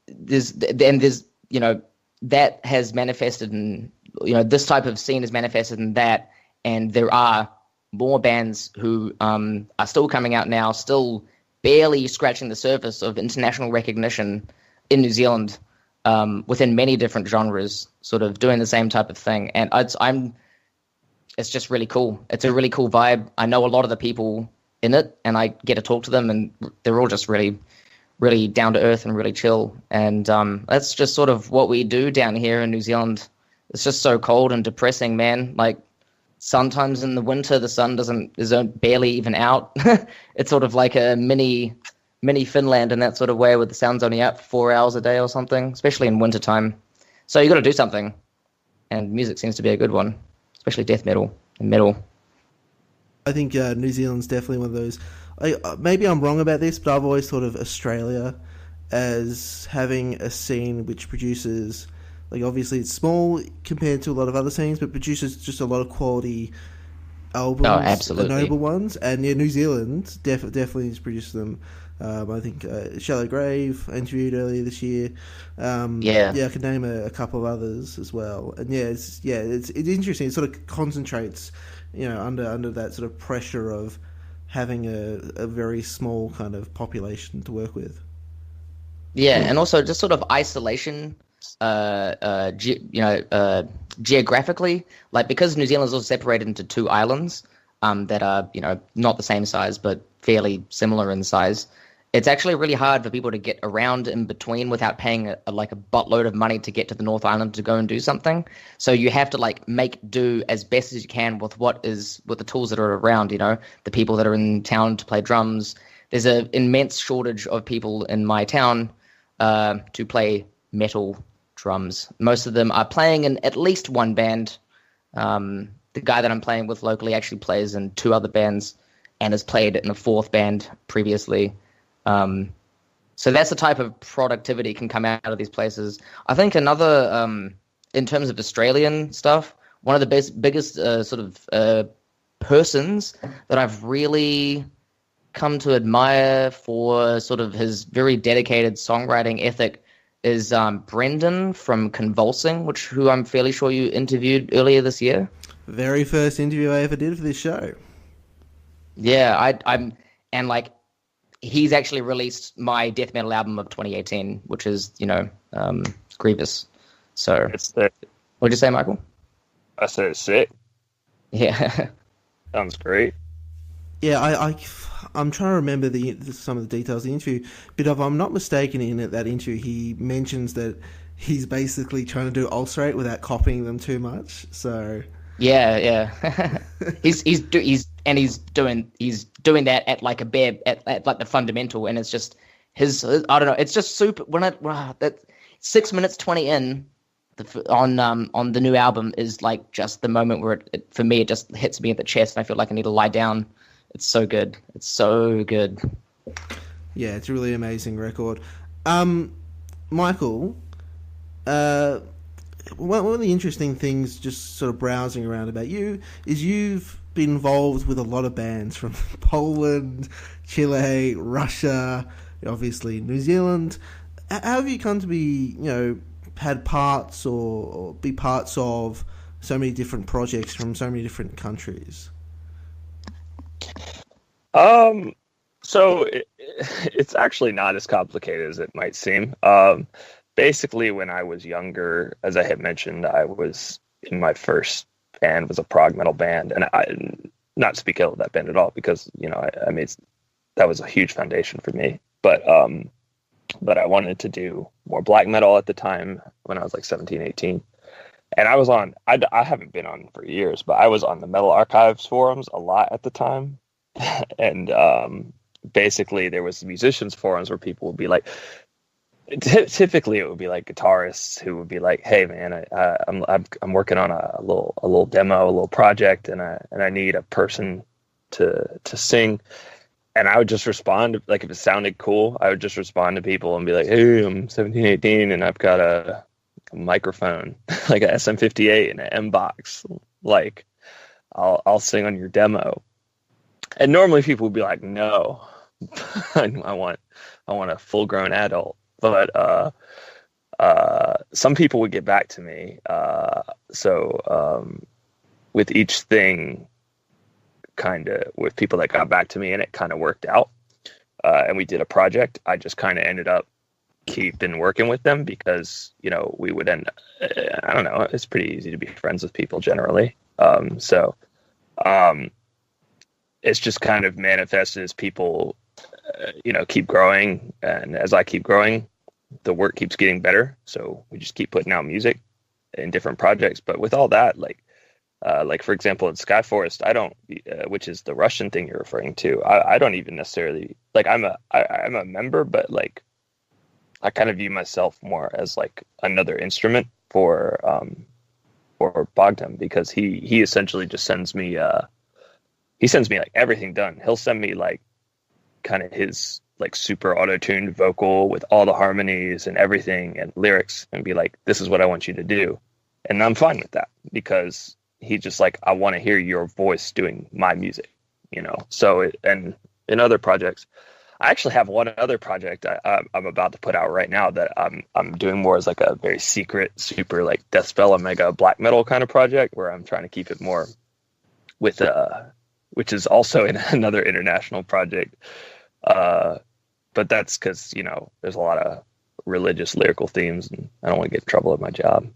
There's you know, that has manifested in, you know, this type of scene has manifested in that, and there are more bands who are still coming out now, still barely scratching the surface of international recognition in New Zealand, within many different genres, sort of doing the same type of thing. And it's just really cool. It's a really cool vibe. I know a lot of the people in it, and I get to talk to them, and they're all just really, really down to earth and really chill. And that's just sort of what we do down here in New Zealand. It's just so cold and depressing, man. Like sometimes in the winter, the sun is barely even out. It's sort of like a mini Finland in that sort of way, where the sun's only out for 4 hours a day or something, especially in wintertime. So you got to do something, and music seems to be a good one, especially death metal and metal. I think New Zealand's definitely one of those. Maybe I'm wrong about this, but I've always thought of Australia as having a scene which produces, like, obviously it's small compared to a lot of other scenes, but produces just a lot of quality albums, Oh, the absolutely. noble ones, and yeah, New Zealand definitely has produced them. I think Shallow Grave interviewed earlier this year. Yeah. I could name a couple of others as well. And it's interesting. It sort of concentrates, under that sort of pressure of having a very small kind of population to work with. Yeah, and also just sort of isolation, geographically, like because New Zealand is also separated into two islands, that are, not the same size but fairly similar in size. It's actually really hard for people to get around in between without paying a buttload of money to get to the North Island to go and do something. So you have to like make do as best as you can with with the tools that are around. The people that are in town to play drums. There's an immense shortage of people in my town to play metal drums. Most of them are playing in at least one band. The guy that I'm playing with locally actually plays in two other bands and has played in a fourth band previously. So that's the type of productivity can come out of these places. I think another, in terms of Australian stuff, one of the biggest persons that I've really come to admire for sort of his very dedicated songwriting ethic is Brendan from Convulsing, who I'm fairly sure you interviewed earlier this year. Very first interview I ever did for this show. Yeah, he's actually released my death metal album of 2018, which is, Grievous. So, what'd you say, Michael? I said it's sick. Yeah. Sounds great. Yeah, I'm trying to remember some of the details of the interview, but if I'm not mistaken, in that interview, he mentions that he's basically trying to do ulcerate without copying them too much. So yeah. he's doing that at like at like the fundamental, and it's just his I don't know, it's just super. That 6 minutes 20 in on the new album is like just the moment where it for me it just hits me at the chest, and I feel like I need to lie down. It's so good. It's so good. Yeah, it's a really amazing record. Michael, one of the interesting things, just sort of browsing around about you, is you've been involved with a lot of bands from Poland, Chile, Russia, obviously New Zealand. How have you come to be, had parts or be parts of so many different projects from so many different countries? So it's actually not as complicated as it might seem. Basically, when I was younger, as I had mentioned, I was in my first band was a prog metal band, and I not speak ill of that band at all because I made that was a huge foundation for me. But I wanted to do more black metal at the time when I was like 17, 18. And I was on, I haven't been on for years, but I was on the Metal Archives forums a lot at the time. And basically there was musicians forums where people would be like, typically it would be like guitarists who would be like, hey man, I'm working on a little demo, a little project, and I need a person to sing. And I would just respond, like if it sounded cool, I would just respond to people and be like, hey, I'm 17, 18 and I've got a microphone, like a SM58 and an M-Box. Like I'll sing on your demo. And normally people would be like, no, I want a full grown adult. But some people would get back to me. So with each thing, kind of with people that got back to me, and it kind of worked out. And we did a project. I just kind of ended up keeping working with them because, we would end, I don't know, it's pretty easy to be friends with people generally. It's just kind of manifested as people, keep growing. And as I keep growing, the work keeps getting better. So we just keep putting out music in different projects. But with all that, like for example, in Skyforest, I don't, which is the Russian thing you're referring to. I don't even necessarily like, I'm a member, but like, I kind of view myself more as like another instrument for Bogdan, because he essentially just sends me like everything done. He'll send me like kind of his like super auto-tuned vocal with all the harmonies and everything and lyrics and be like, this is what I want you to do. And I'm fine with that because, he just like, I want to hear your voice doing my music, you know. So and in other projects, I actually have one other project I'm about to put out right now that I'm doing more as like a very secret, super like death spell omega black metal kind of project, where I'm trying to keep it more with which is also in another international project. But that's because, you know, there's a lot of religious lyrical themes, and I don't want to get in trouble at my job.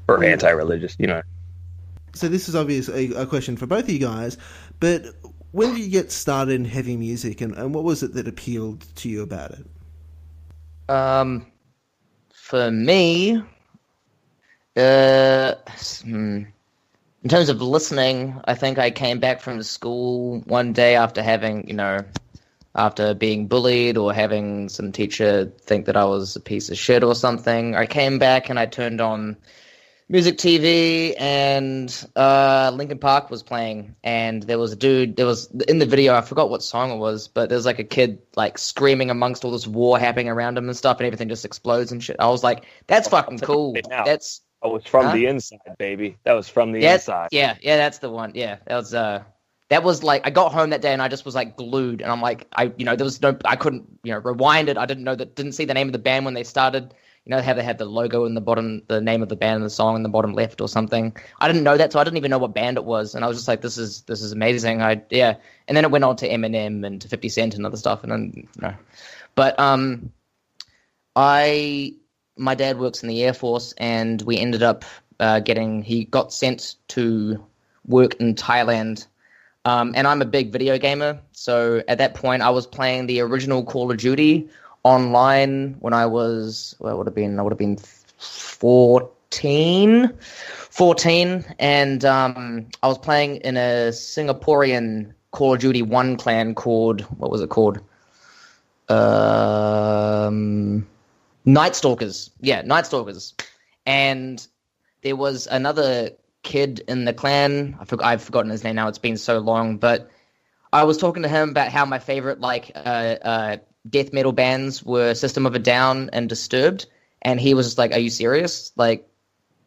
Or anti-religious, you know. So this is obviously a question for both of you guys, but when did you get started in heavy music, and what was it that appealed to you about it? For me, in terms of listening, I think I came back from school one day after having, after being bullied or having some teacher think that I was a piece of shit or something. I came back and I turned on music TV, and Linkin Park was playing, and there was a dude, in the video, I forgot what song it was, but there's like a kid like screaming amongst all this war happening around him and stuff, and everything just explodes and shit. I was like, that's fucking cool. That's... Oh, it's from the inside, baby. That was from the inside. Yeah, that's the one. Yeah, that was like, I got home that day and I just was like glued, and I'm like, there was no, I couldn't, rewind it. I didn't see the name of the band when they started. You know how they had the logo in the bottom, the name of the band and the song in the bottom left or something. I didn't know that, so I didn't even know what band it was, and I was just like, this is amazing. And then it went on to Eminem and to 50 Cent and other stuff, and then but my dad works in the Air Force, and we ended up he got sent to work in Thailand. And I'm a big video gamer, so at that point I was playing the original Call of Duty online when I was, I would have been 14, and I was playing in a Singaporean Call of Duty 1 clan called, what was it called? Night Stalkers. Yeah, Night Stalkers. And there was another kid in the clan. I've forgotten his name now. It's been so long. But I was talking to him about how my favorite death metal bands were System of a Down and Disturbed. And he was just like, "Are you serious? Like,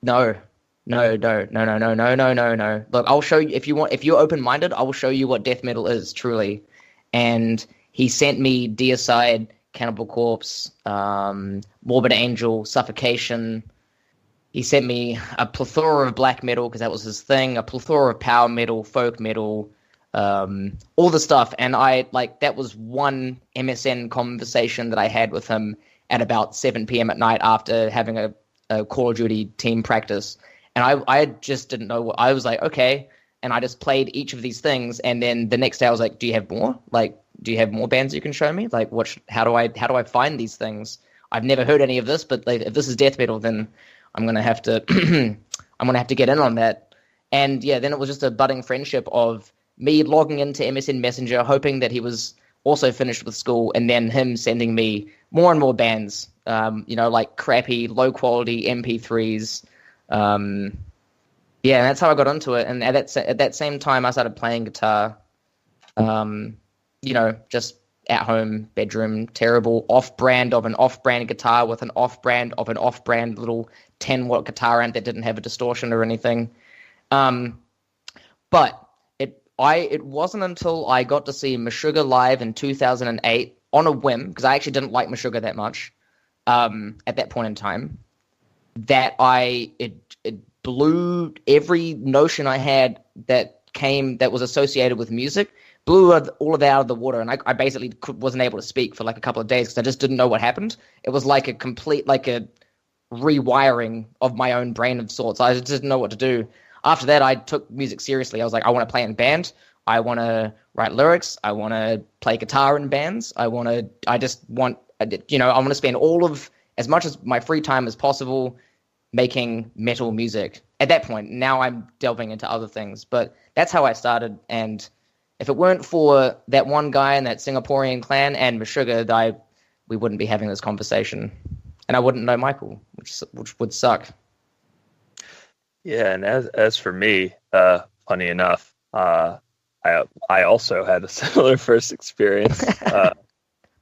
no. Look, I'll show you if you're open-minded, I will show you what death metal is truly." And he sent me Deicide, Cannibal Corpse, Morbid Angel, Suffocation. He sent me a plethora of black metal because that was his thing, a plethora of power metal, folk metal, all the stuff. And that was one MSN conversation that I had with him at about 7 p.m. at night after having a Call of Duty team practice. And I just didn't know I was like, okay. And I just played each of these things. And then the next day I was like, do you have more? Like, do you have more bands you can show me? Like, how do I find these things? I've never heard any of this, but if this is death metal, then I'm gonna have to get in on that. And yeah, then it was just a budding friendship of me logging into MSN Messenger, hoping that he was also finished with school, and then him sending me more and more bands, like crappy, low quality MP3s. And that's how I got into it. And at that same time, I started playing guitar. Just at home, bedroom, terrible off-brand of an off-brand guitar with an off-brand of an off-brand little 10-watt guitar amp that didn't have a distortion or anything. But it wasn't until I got to see Meshuggah live in 2008 on a whim, because I actually didn't like Meshuggah that much at that point in time, that it blew every notion I had that was associated with music, blew all of that out of the water, and I basically wasn't able to speak for like a couple of days because I just didn't know what happened. It was like a complete, like a rewiring of my own brain of sorts. I just didn't know what to do. After that, I took music seriously. I was like, I want to play in band. I want to write lyrics. I want to play guitar in bands. I want to spend as much of my free time as possible making metal music. At that point, now I'm delving into other things, but that's how I started. And if it weren't for that one guy in that Singaporean clan and Meshuggah, we wouldn't be having this conversation, and I wouldn't know Michael, which would suck. Yeah, and as for me, funny enough, I also had a similar first experience.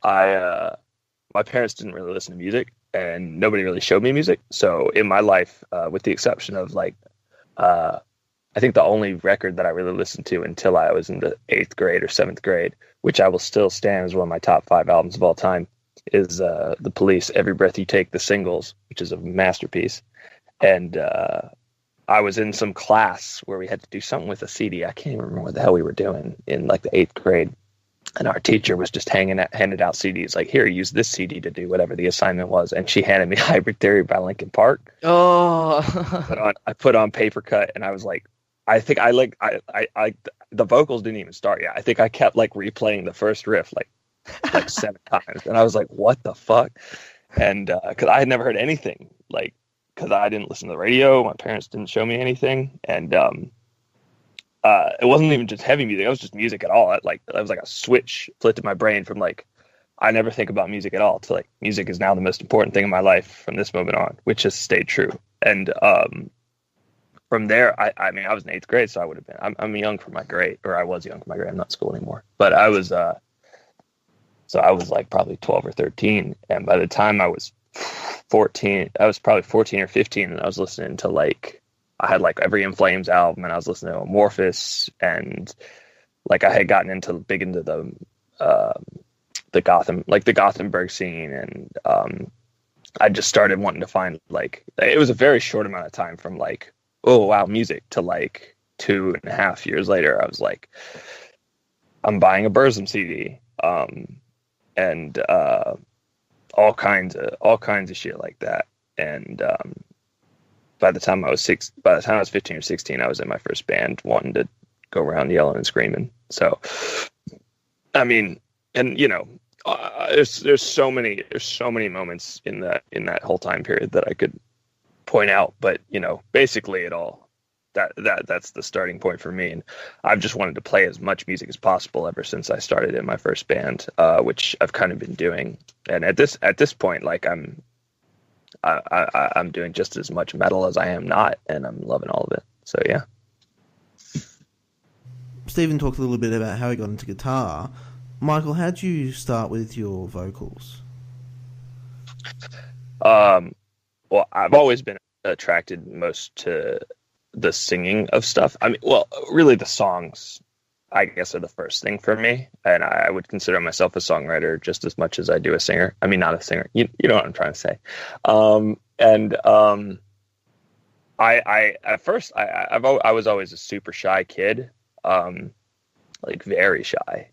My parents didn't really listen to music, and nobody really showed me music. So in my life, with the exception of like, I think the only record that I really listened to until I was in the 8th grade or 7th grade, which I will still stand as one of my top 5 albums of all time, is The Police, Every Breath You Take, the singles, which is a masterpiece. And I was in some class where we had to do something with a CD. I can't even remember what the hell we were doing in like the 8th grade. And our teacher was just handed out CDs like, here, use this CD to do whatever the assignment was. And she handed me Hybrid Theory by Linkin Park. Oh, I put on Paper Cut, and I was like, I think the vocals didn't even start yet. I think I kept like replaying the first riff like 7 times, and I was like, what the fuck? And because I had never heard anything, like, because I didn't listen to the radio, my parents didn't show me anything, and it wasn't even just heavy music. It was just music at all. That was like a switch flipped in my brain from like, I never think about music at all to like, music is now the most important thing in my life from this moment on, which has stayed true. And from there, I mean, I was in 8th grade, so I would have been. I'm young for my grade, or I was young for my grade. I'm not in school anymore, but I was. So I was like probably 12 or 13, and by the time I was 14, I was probably 14 or 15, and I was listening to like, I had like every In Flames album, and I was listening to Amorphous, and like I had gotten big into the Gothenburg scene, and I just started wanting to find like, it was a very short amount of time from like, oh wow, music, to like 2.5 years later, I was like, I'm buying a Burzum CD, and all kinds of shit like that. And by the time I was 15 or 16, I was in my first band, wanting to go around yelling and screaming. So, I mean, and you know, there's so many moments in that whole time period that I could point out, but you know, basically it all that's the starting point for me, and I've just wanted to play as much music as possible ever since I started in my first band, which I've kind of been doing. And at this point, like I'm doing just as much metal as I am not, and I'm loving all of it. So yeah. Stephen talked a little bit about how he got into guitar. Michael, how'd you start with your vocals? Well, I've always been attracted most to the singing of stuff. I mean, well, really the songs, I guess, are the first thing for me. And I would consider myself a songwriter just as much as I do a singer. I mean, not a singer. You know what I'm trying to say. I was always a super shy kid, like very shy.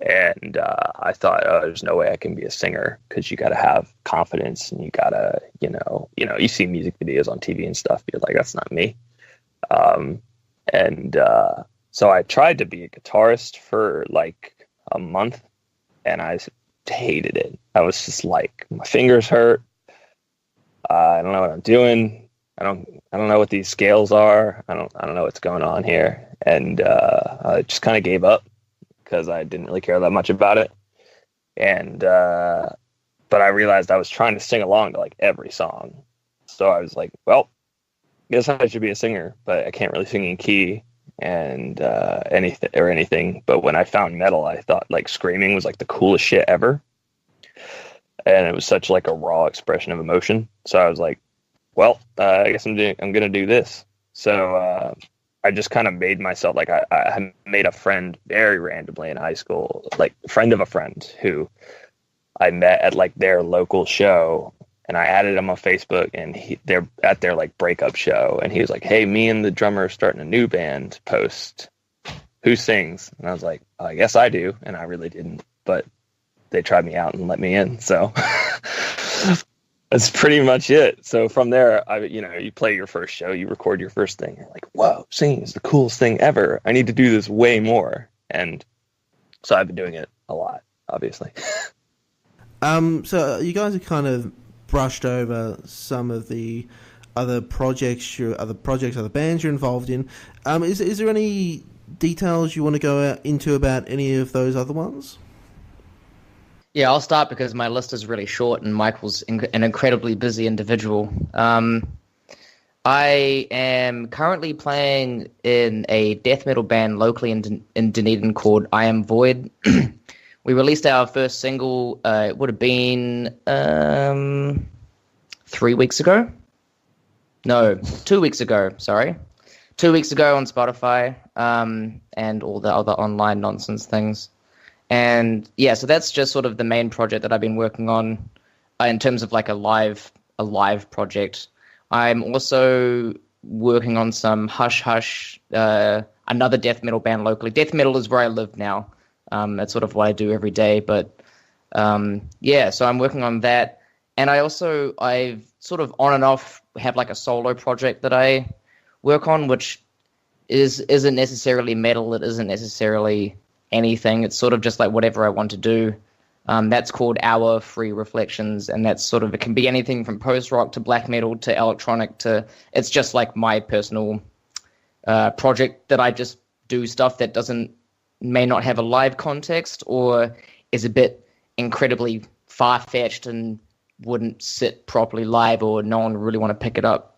And I thought, oh, there's no way I can be a singer, because you got to have confidence, and you got to, you know, you see music videos on TV and stuff. You're like, that's not me. So I tried to be a guitarist for like a month, and I hated it. I was just like, my fingers hurt. I don't know what I'm doing. I don't know what these scales are. I don't know what's going on here. And I just kind of gave up, because I didn't really care that much about it. And but I realized I was trying to sing along to like every song. So I was like, well, I guess I should be a singer, but I can't really sing in key and anything. But when I found metal, I thought like screaming was like the coolest shit ever. And it was such like a raw expression of emotion. So I was like, well, I guess I'm going to do this. So I just kind of made myself, like, I made a friend very randomly in high school, like a friend of a friend who I met at like their local show, and I added him on Facebook, and they're at their like breakup show, and he was like, hey, me and the drummer are starting a new band, post, who sings? And I was like, I guess I do. And I really didn't, but they tried me out and let me in. So that's pretty much it. So from there, you play your first show, you record your first thing. You're like, whoa, singing is the coolest thing ever. I need to do this way more. And so I've been doing it a lot, obviously. So you guys have kind of brushed over some of the other projects, other bands you're involved in. Is there any details you want to go into about any of those other ones? Yeah, I'll start because my list is really short, and Michael's an incredibly busy individual. I am currently playing in a death metal band locally in Dunedin called I Am Void, We released our first single. It would have been 3 weeks ago. No, 2 weeks ago. Sorry, 2 weeks ago on Spotify, and all the other online nonsense things. And yeah, so that's just sort of the main project that I've been working on in terms of like a live project. I'm also working on some Hush Hush, another death metal band locally. Death metal is where I live now. That's sort of what I do every day. But yeah, so I'm working on that. And I've sort of on and off have like a solo project that I work on, which isn't necessarily metal. It isn't necessarily anything. It's sort of just like whatever I want to do. That's called Hour Free Reflections, and that's sort of, it can be anything from post-rock to black metal to electronic to, it's just like my personal project that I just do stuff that may not have a live context or is a bit incredibly far-fetched and wouldn't sit properly live, or no one really want to pick it up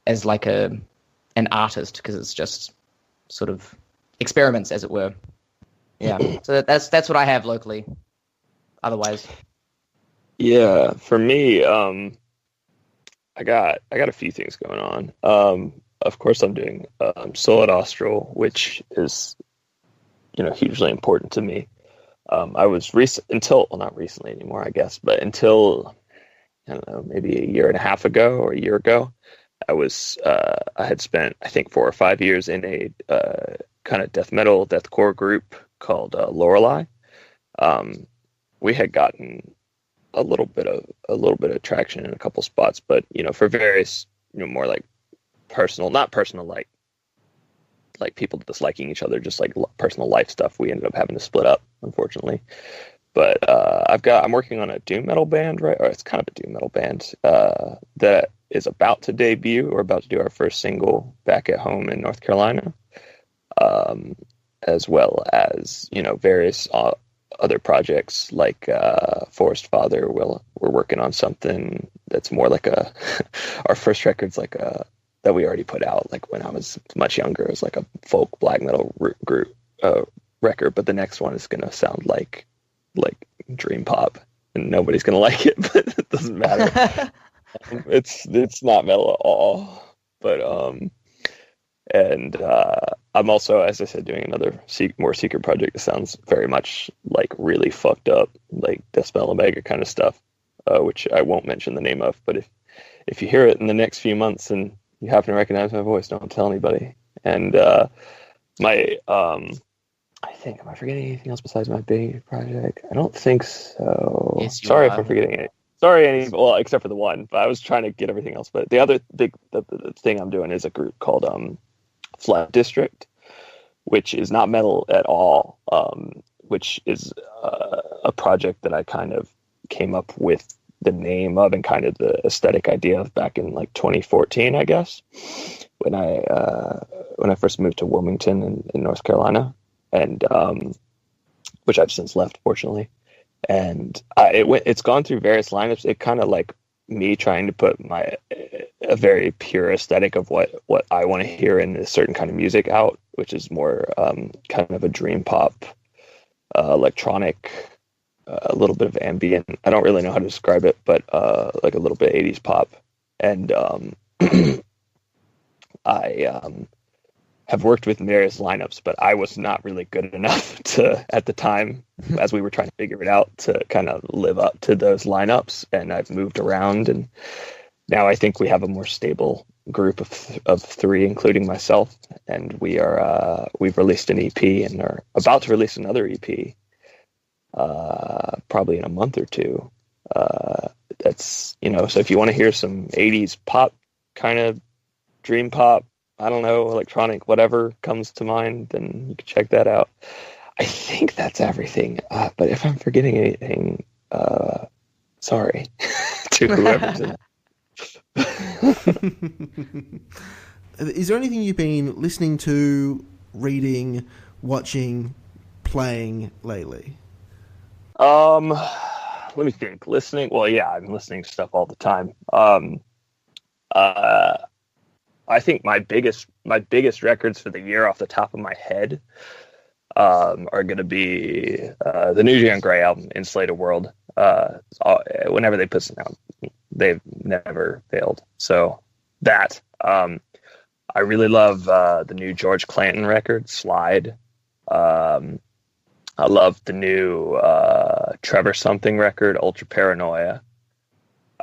as like an artist, because it's just sort of experiments, as it were. Yeah, so that's what I have locally. Otherwise, Yeah, for me, I got a few things going on. Of course, I'm doing solo at Astral, which is hugely important to me. I was not recently anymore, I guess, but until I don't know, maybe a year and a half ago or a year ago, I had spent, I think, 4 or 5 years in a kind of death metal, deathcore group called Lorelei. We had gotten a little bit of traction in a couple spots, but for various more like personal, not personal like people disliking each other, just like personal life stuff, we ended up having to split up, unfortunately. But I'm working on a doom metal band, right? Or it's kind of a doom metal band that is about to debut. We're about to do our first single back at home in North Carolina, as well as various other projects like Forest Father. We're working on something that's more like our first record's like that we already put out, like when I was much younger. It was like a folk black metal group record, but the next one is gonna sound like dream pop, and nobody's gonna like it, but it doesn't matter. It's not metal at all, but and I'm also, as I said, doing another more secret project that sounds very much like really fucked up, like Deathspell Omega kind of stuff, which I won't mention the name of, but if you hear it in the next few months and you happen to recognize my voice, don't tell anybody. And I think, am I forgetting anything else besides my big project? I don't think so. Yes, Sorry if I'm forgetting it. Sorry, well, except for the one. But I was trying to get everything else. But the other big the thing I'm doing is a group called Flat District, which is not metal at all. Which is a project that I kind of came up with the name of and kind of the aesthetic idea of back in like 2014, I guess, when I first moved to Wilmington in North Carolina. And which I've since left, fortunately. And it's gone through various lineups. It kind of like me trying to put a very pure aesthetic of what I want to hear in a certain kind of music out, which is more kind of a dream pop, electronic, a little bit of ambient. I don't really know how to describe it, but like a little bit 80s pop. And I have worked with various lineups, but I was not really good enough to, at the time, as we were trying to figure it out, to kind of live up to those lineups. And I've moved around, and now I think we have a more stable group of 3, including myself. And we've released an EP and are about to release another EP, probably in a month or two. That's, so if you want to hear some 80s pop, kind of dream pop, I don't know, electronic, whatever comes to mind, then you can check that out. I think that's everything. But if I'm forgetting anything, sorry to whoever's in. Is there anything you've been listening to, reading, watching, playing lately? Let me think. Listening? Well, yeah, I'm listening to stuff all the time. I think my biggest records for the year off the top of my head are going to be the new Jean Grey album, Insulated World. Whenever they put something out, they've never failed. So that. I really love the new George Clanton record, Slide. I love the new Trevor Something record, Ultra Paranoia.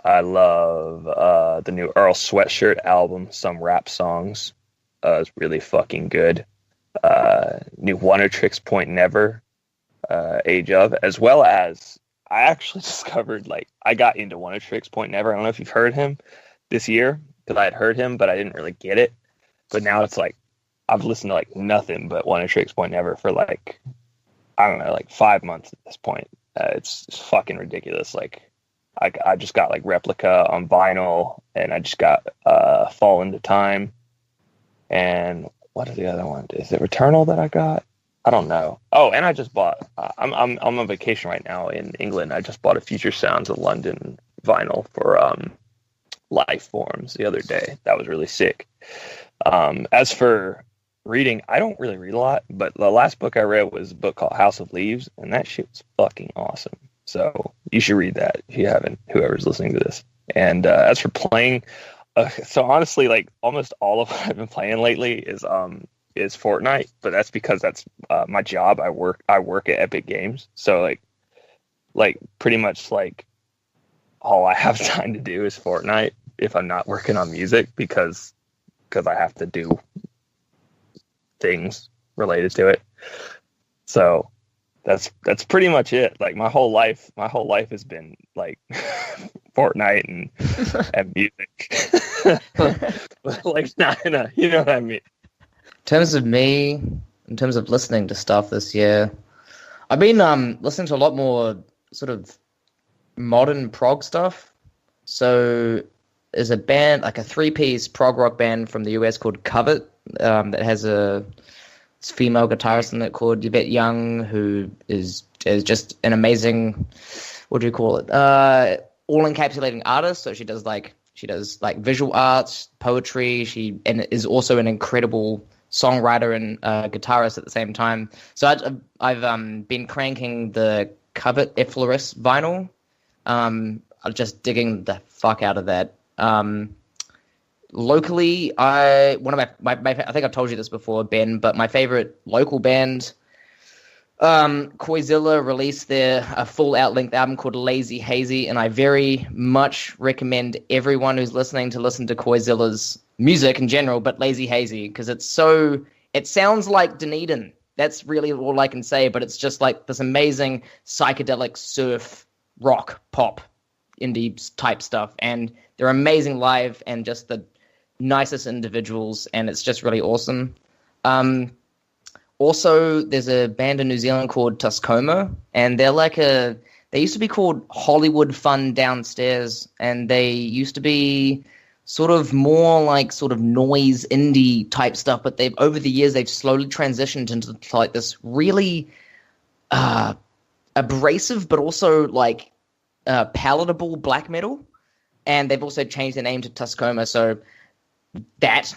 I love the new Earl Sweatshirt album, Some Rap Songs. It's really fucking good. New Wonder Tricks Point Never, Age of, as well as I actually discovered, like, I got into Wonder Tricks Point Never. I don't know if you've heard him this year, because I had heard him, but I didn't really get it. But now it's like, I've listened to like nothing but Wonder Tricks Point Never for like, I don't know, like 5 months at this point. It's fucking ridiculous. Like, I just got like Replica on vinyl, and I just got Fall Into Time. And what is the other one? Is it Returnal that I got? I don't know. Oh, and I just bought. I'm on vacation right now in England. I just bought a Future Sounds of London vinyl for Life Forms the other day. That was really sick. As for reading, I don't really read a lot, but the last book I read was a book called House of Leaves, and that shit was fucking awesome. So you should read that if you haven't, whoever's listening to this. And as for playing, so honestly, like almost all of what I've been playing lately is Fortnite, but that's because that's my job. I work at Epic Games, so like pretty much like all I have time to do is Fortnite if I'm not working on music, because I have to do things related to it. So that's pretty much it. Like my whole life has been like Fortnite and music. But like not in a, you know what I mean? In terms of listening to stuff this year, I've been listening to a lot more sort of modern prog stuff. So there's a band, like a 3-piece prog rock band from the US called Covet, that has a female guitarist in it called Yvette Young, who is just an amazing, what do you call it? All encapsulating artist. So she does like visual arts, poetry. She is also an incredible songwriter and guitarist at the same time. So I've been cranking the Covet Efflorescence vinyl. I'm just digging the fuck out of that. Locally, one of my I think I've told you this before, Ben, but my favorite local band, Koizilla, released a full out-length album called Lazy Hazy, and I very much recommend everyone who's listening to listen to Koizilla's music in general, but Lazy Hazy, because it sounds like Dunedin. That's really all I can say, but it's just like this amazing psychedelic surf rock pop indie type stuff, and they're amazing live and just the nicest individuals, and it's just really awesome. Also, there's a band in New Zealand called Tuscoma, and they used to be called Hollywood Fun Downstairs, and they used to be sort of more like sort of noise indie type stuff, but over the years they've slowly transitioned into like this really abrasive but also like palatable black metal, and they've also changed their name to Tuscoma. So that,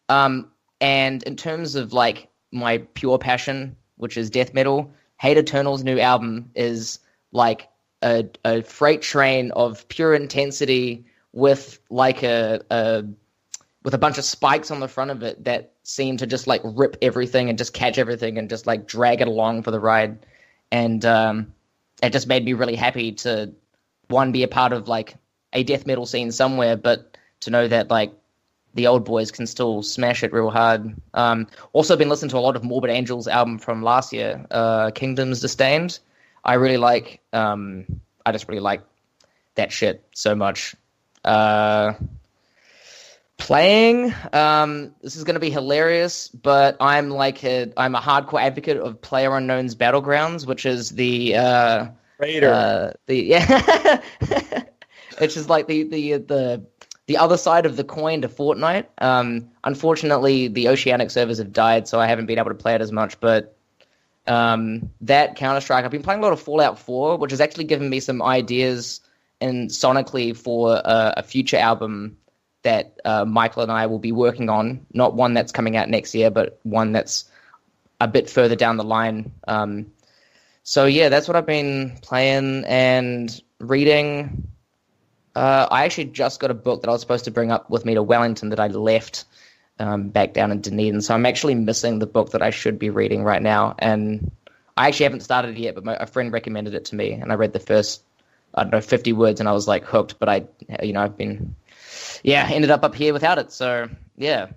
and in terms of like my pure passion, which is death metal, Hate Eternal's new album is like a freight train of pure intensity with like with a bunch of spikes on the front of it that seem to just like rip everything and just catch everything and just like drag it along for the ride. And it just made me really happy to, one, be a part of like a death metal scene somewhere, but to know that like the old boys can still smash it real hard. Also been listening to a lot of Morbid Angel's album from last year, Kingdoms Disdained. I really like, I just really like that shit so much. Playing, this is going to be hilarious, but I'm a hardcore advocate of PlayerUnknown's Battlegrounds, which is the which is like the other side of the coin to Fortnite. Unfortunately, the Oceanic servers have died, so I haven't been able to play it as much. But that Counter-Strike, I've been playing a lot of Fallout 4, which has actually given me some ideas and sonically for a future album that Michael and I will be working on. Not one that's coming out next year, but one that's a bit further down the line. So yeah, that's what I've been playing and reading. I actually just got a book that I was supposed to bring up with me to Wellington that I left back down in Dunedin. So I'm actually missing the book that I should be reading right now. And I actually haven't started it yet, but a friend recommended it to me. And I read the first, I don't know, 50 words and I was like hooked. But I've been, ended up here without it. So yeah.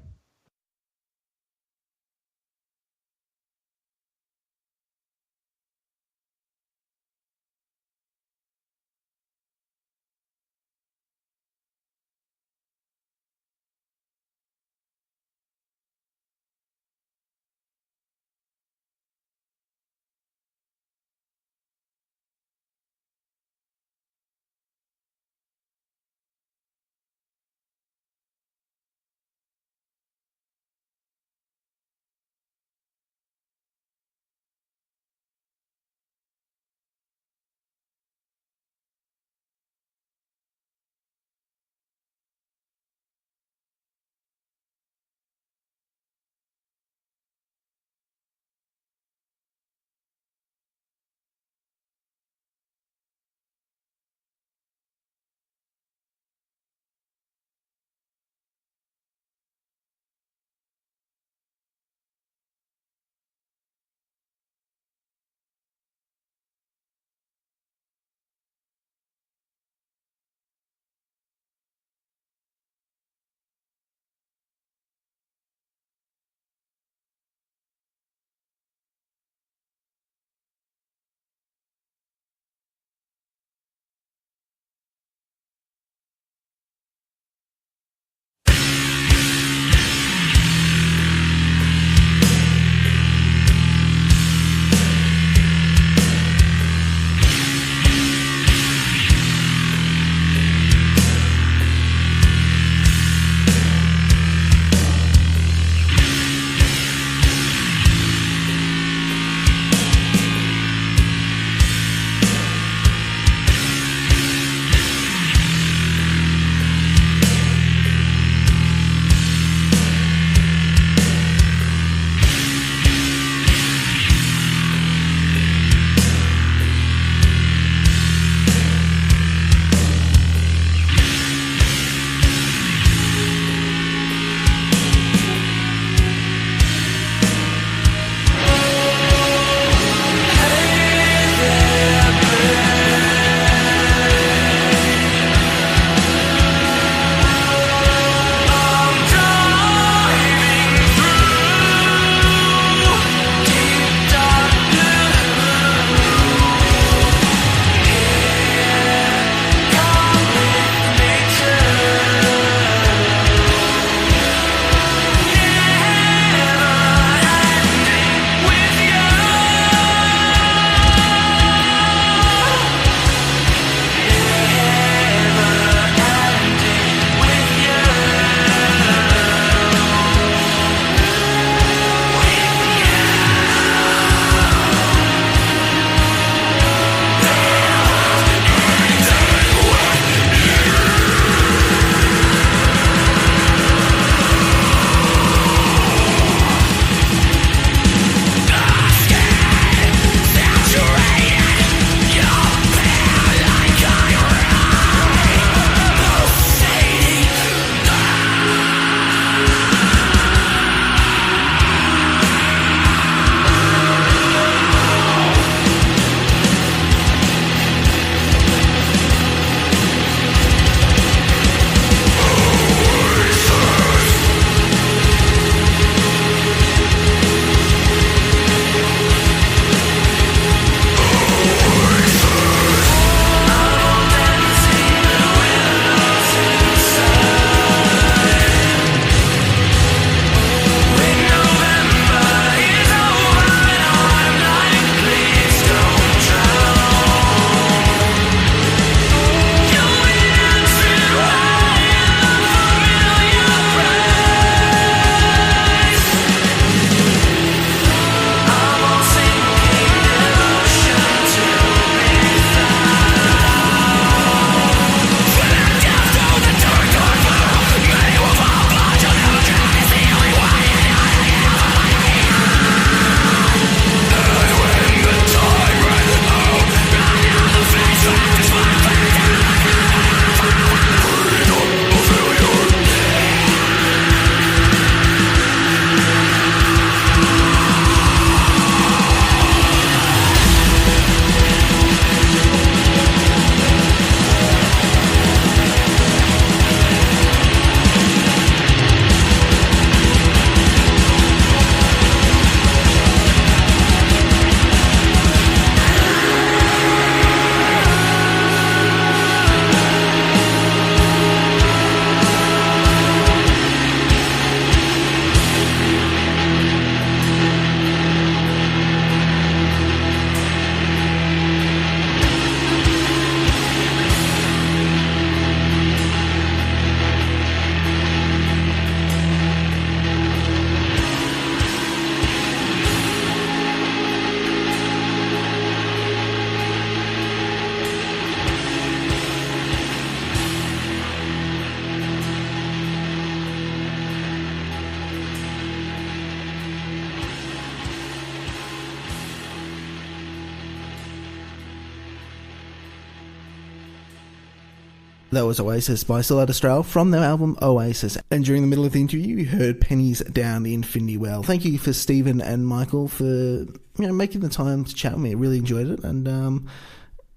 That was Oasis by Astral from their album Oasis. And during the middle of the interview, you heard Pennies Down the Infinity Well. Thank you for Stephen and Michael for making the time to chat with me. I really enjoyed it, and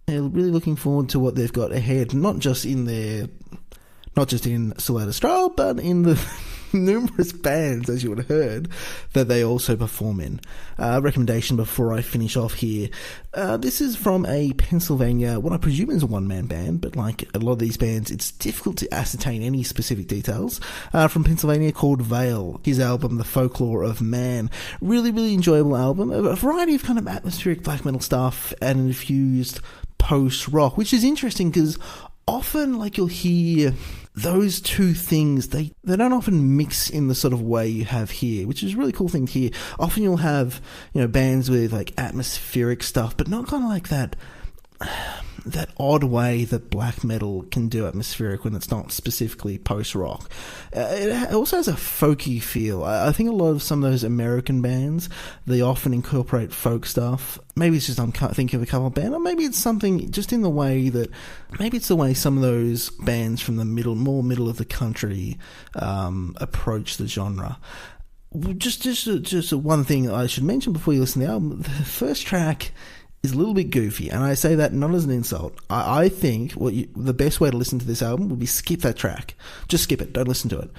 really looking forward to what they've got ahead. Not just in Astral, but in the numerous bands, as you would have heard, that they also perform in. Recommendation before I finish off here. This is from a Pennsylvania, what I presume is a one-man band, but like a lot of these bands, it's difficult to ascertain any specific details. From Pennsylvania, called Vale. His album, The Folklore of Man. Really, really enjoyable album. A variety of kind of atmospheric black metal stuff and infused post-rock, which is interesting because often, like, you'll hear those two things, they don't often mix in the sort of way you have here, which is a really cool thing to hear. Often you'll have, bands with, like, atmospheric stuff, but not kind of like that odd way that black metal can do atmospheric when it's not specifically post-rock. It also has a folky feel. I think a lot of some of those American bands, they often incorporate folk stuff. Maybe it's just I'm thinking of a couple of bands, or maybe it's something just in the way that, maybe it's the way some of those bands from the more middle of the country approach the genre. Just one thing I should mention before you listen to the album, the first track is a little bit goofy, and I say that not as an insult. I think the best way to listen to this album would be skip that track. Just skip it, don't listen to it.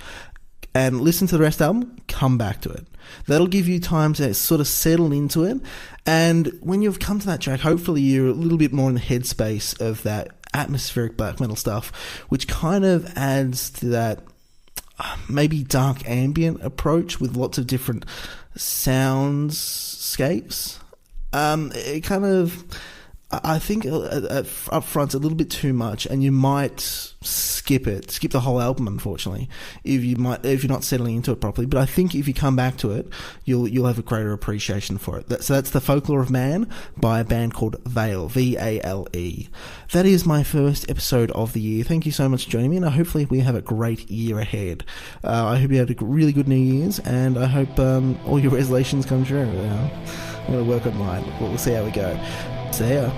And listen to the rest of the album, come back to it. That'll give you time to sort of settle into it, and when you've come to that track, hopefully you're a little bit more in the headspace of that atmospheric black metal stuff, which kind of adds to that maybe dark ambient approach with lots of different soundscapes. It kind of, I think up front's a little bit too much, and you might skip the whole album, unfortunately, if you're not settling into it properly. But I think if you come back to it, you'll have a greater appreciation for it. So that's The Folklore of Man by a band called Vale, Vale. That is my first episode of the year. Thank you so much for joining me, and hopefully we have a great year ahead. I hope you had a really good New Year's, and I hope all your resolutions come true. I'm going to work on mine. We'll see how we go. See ya.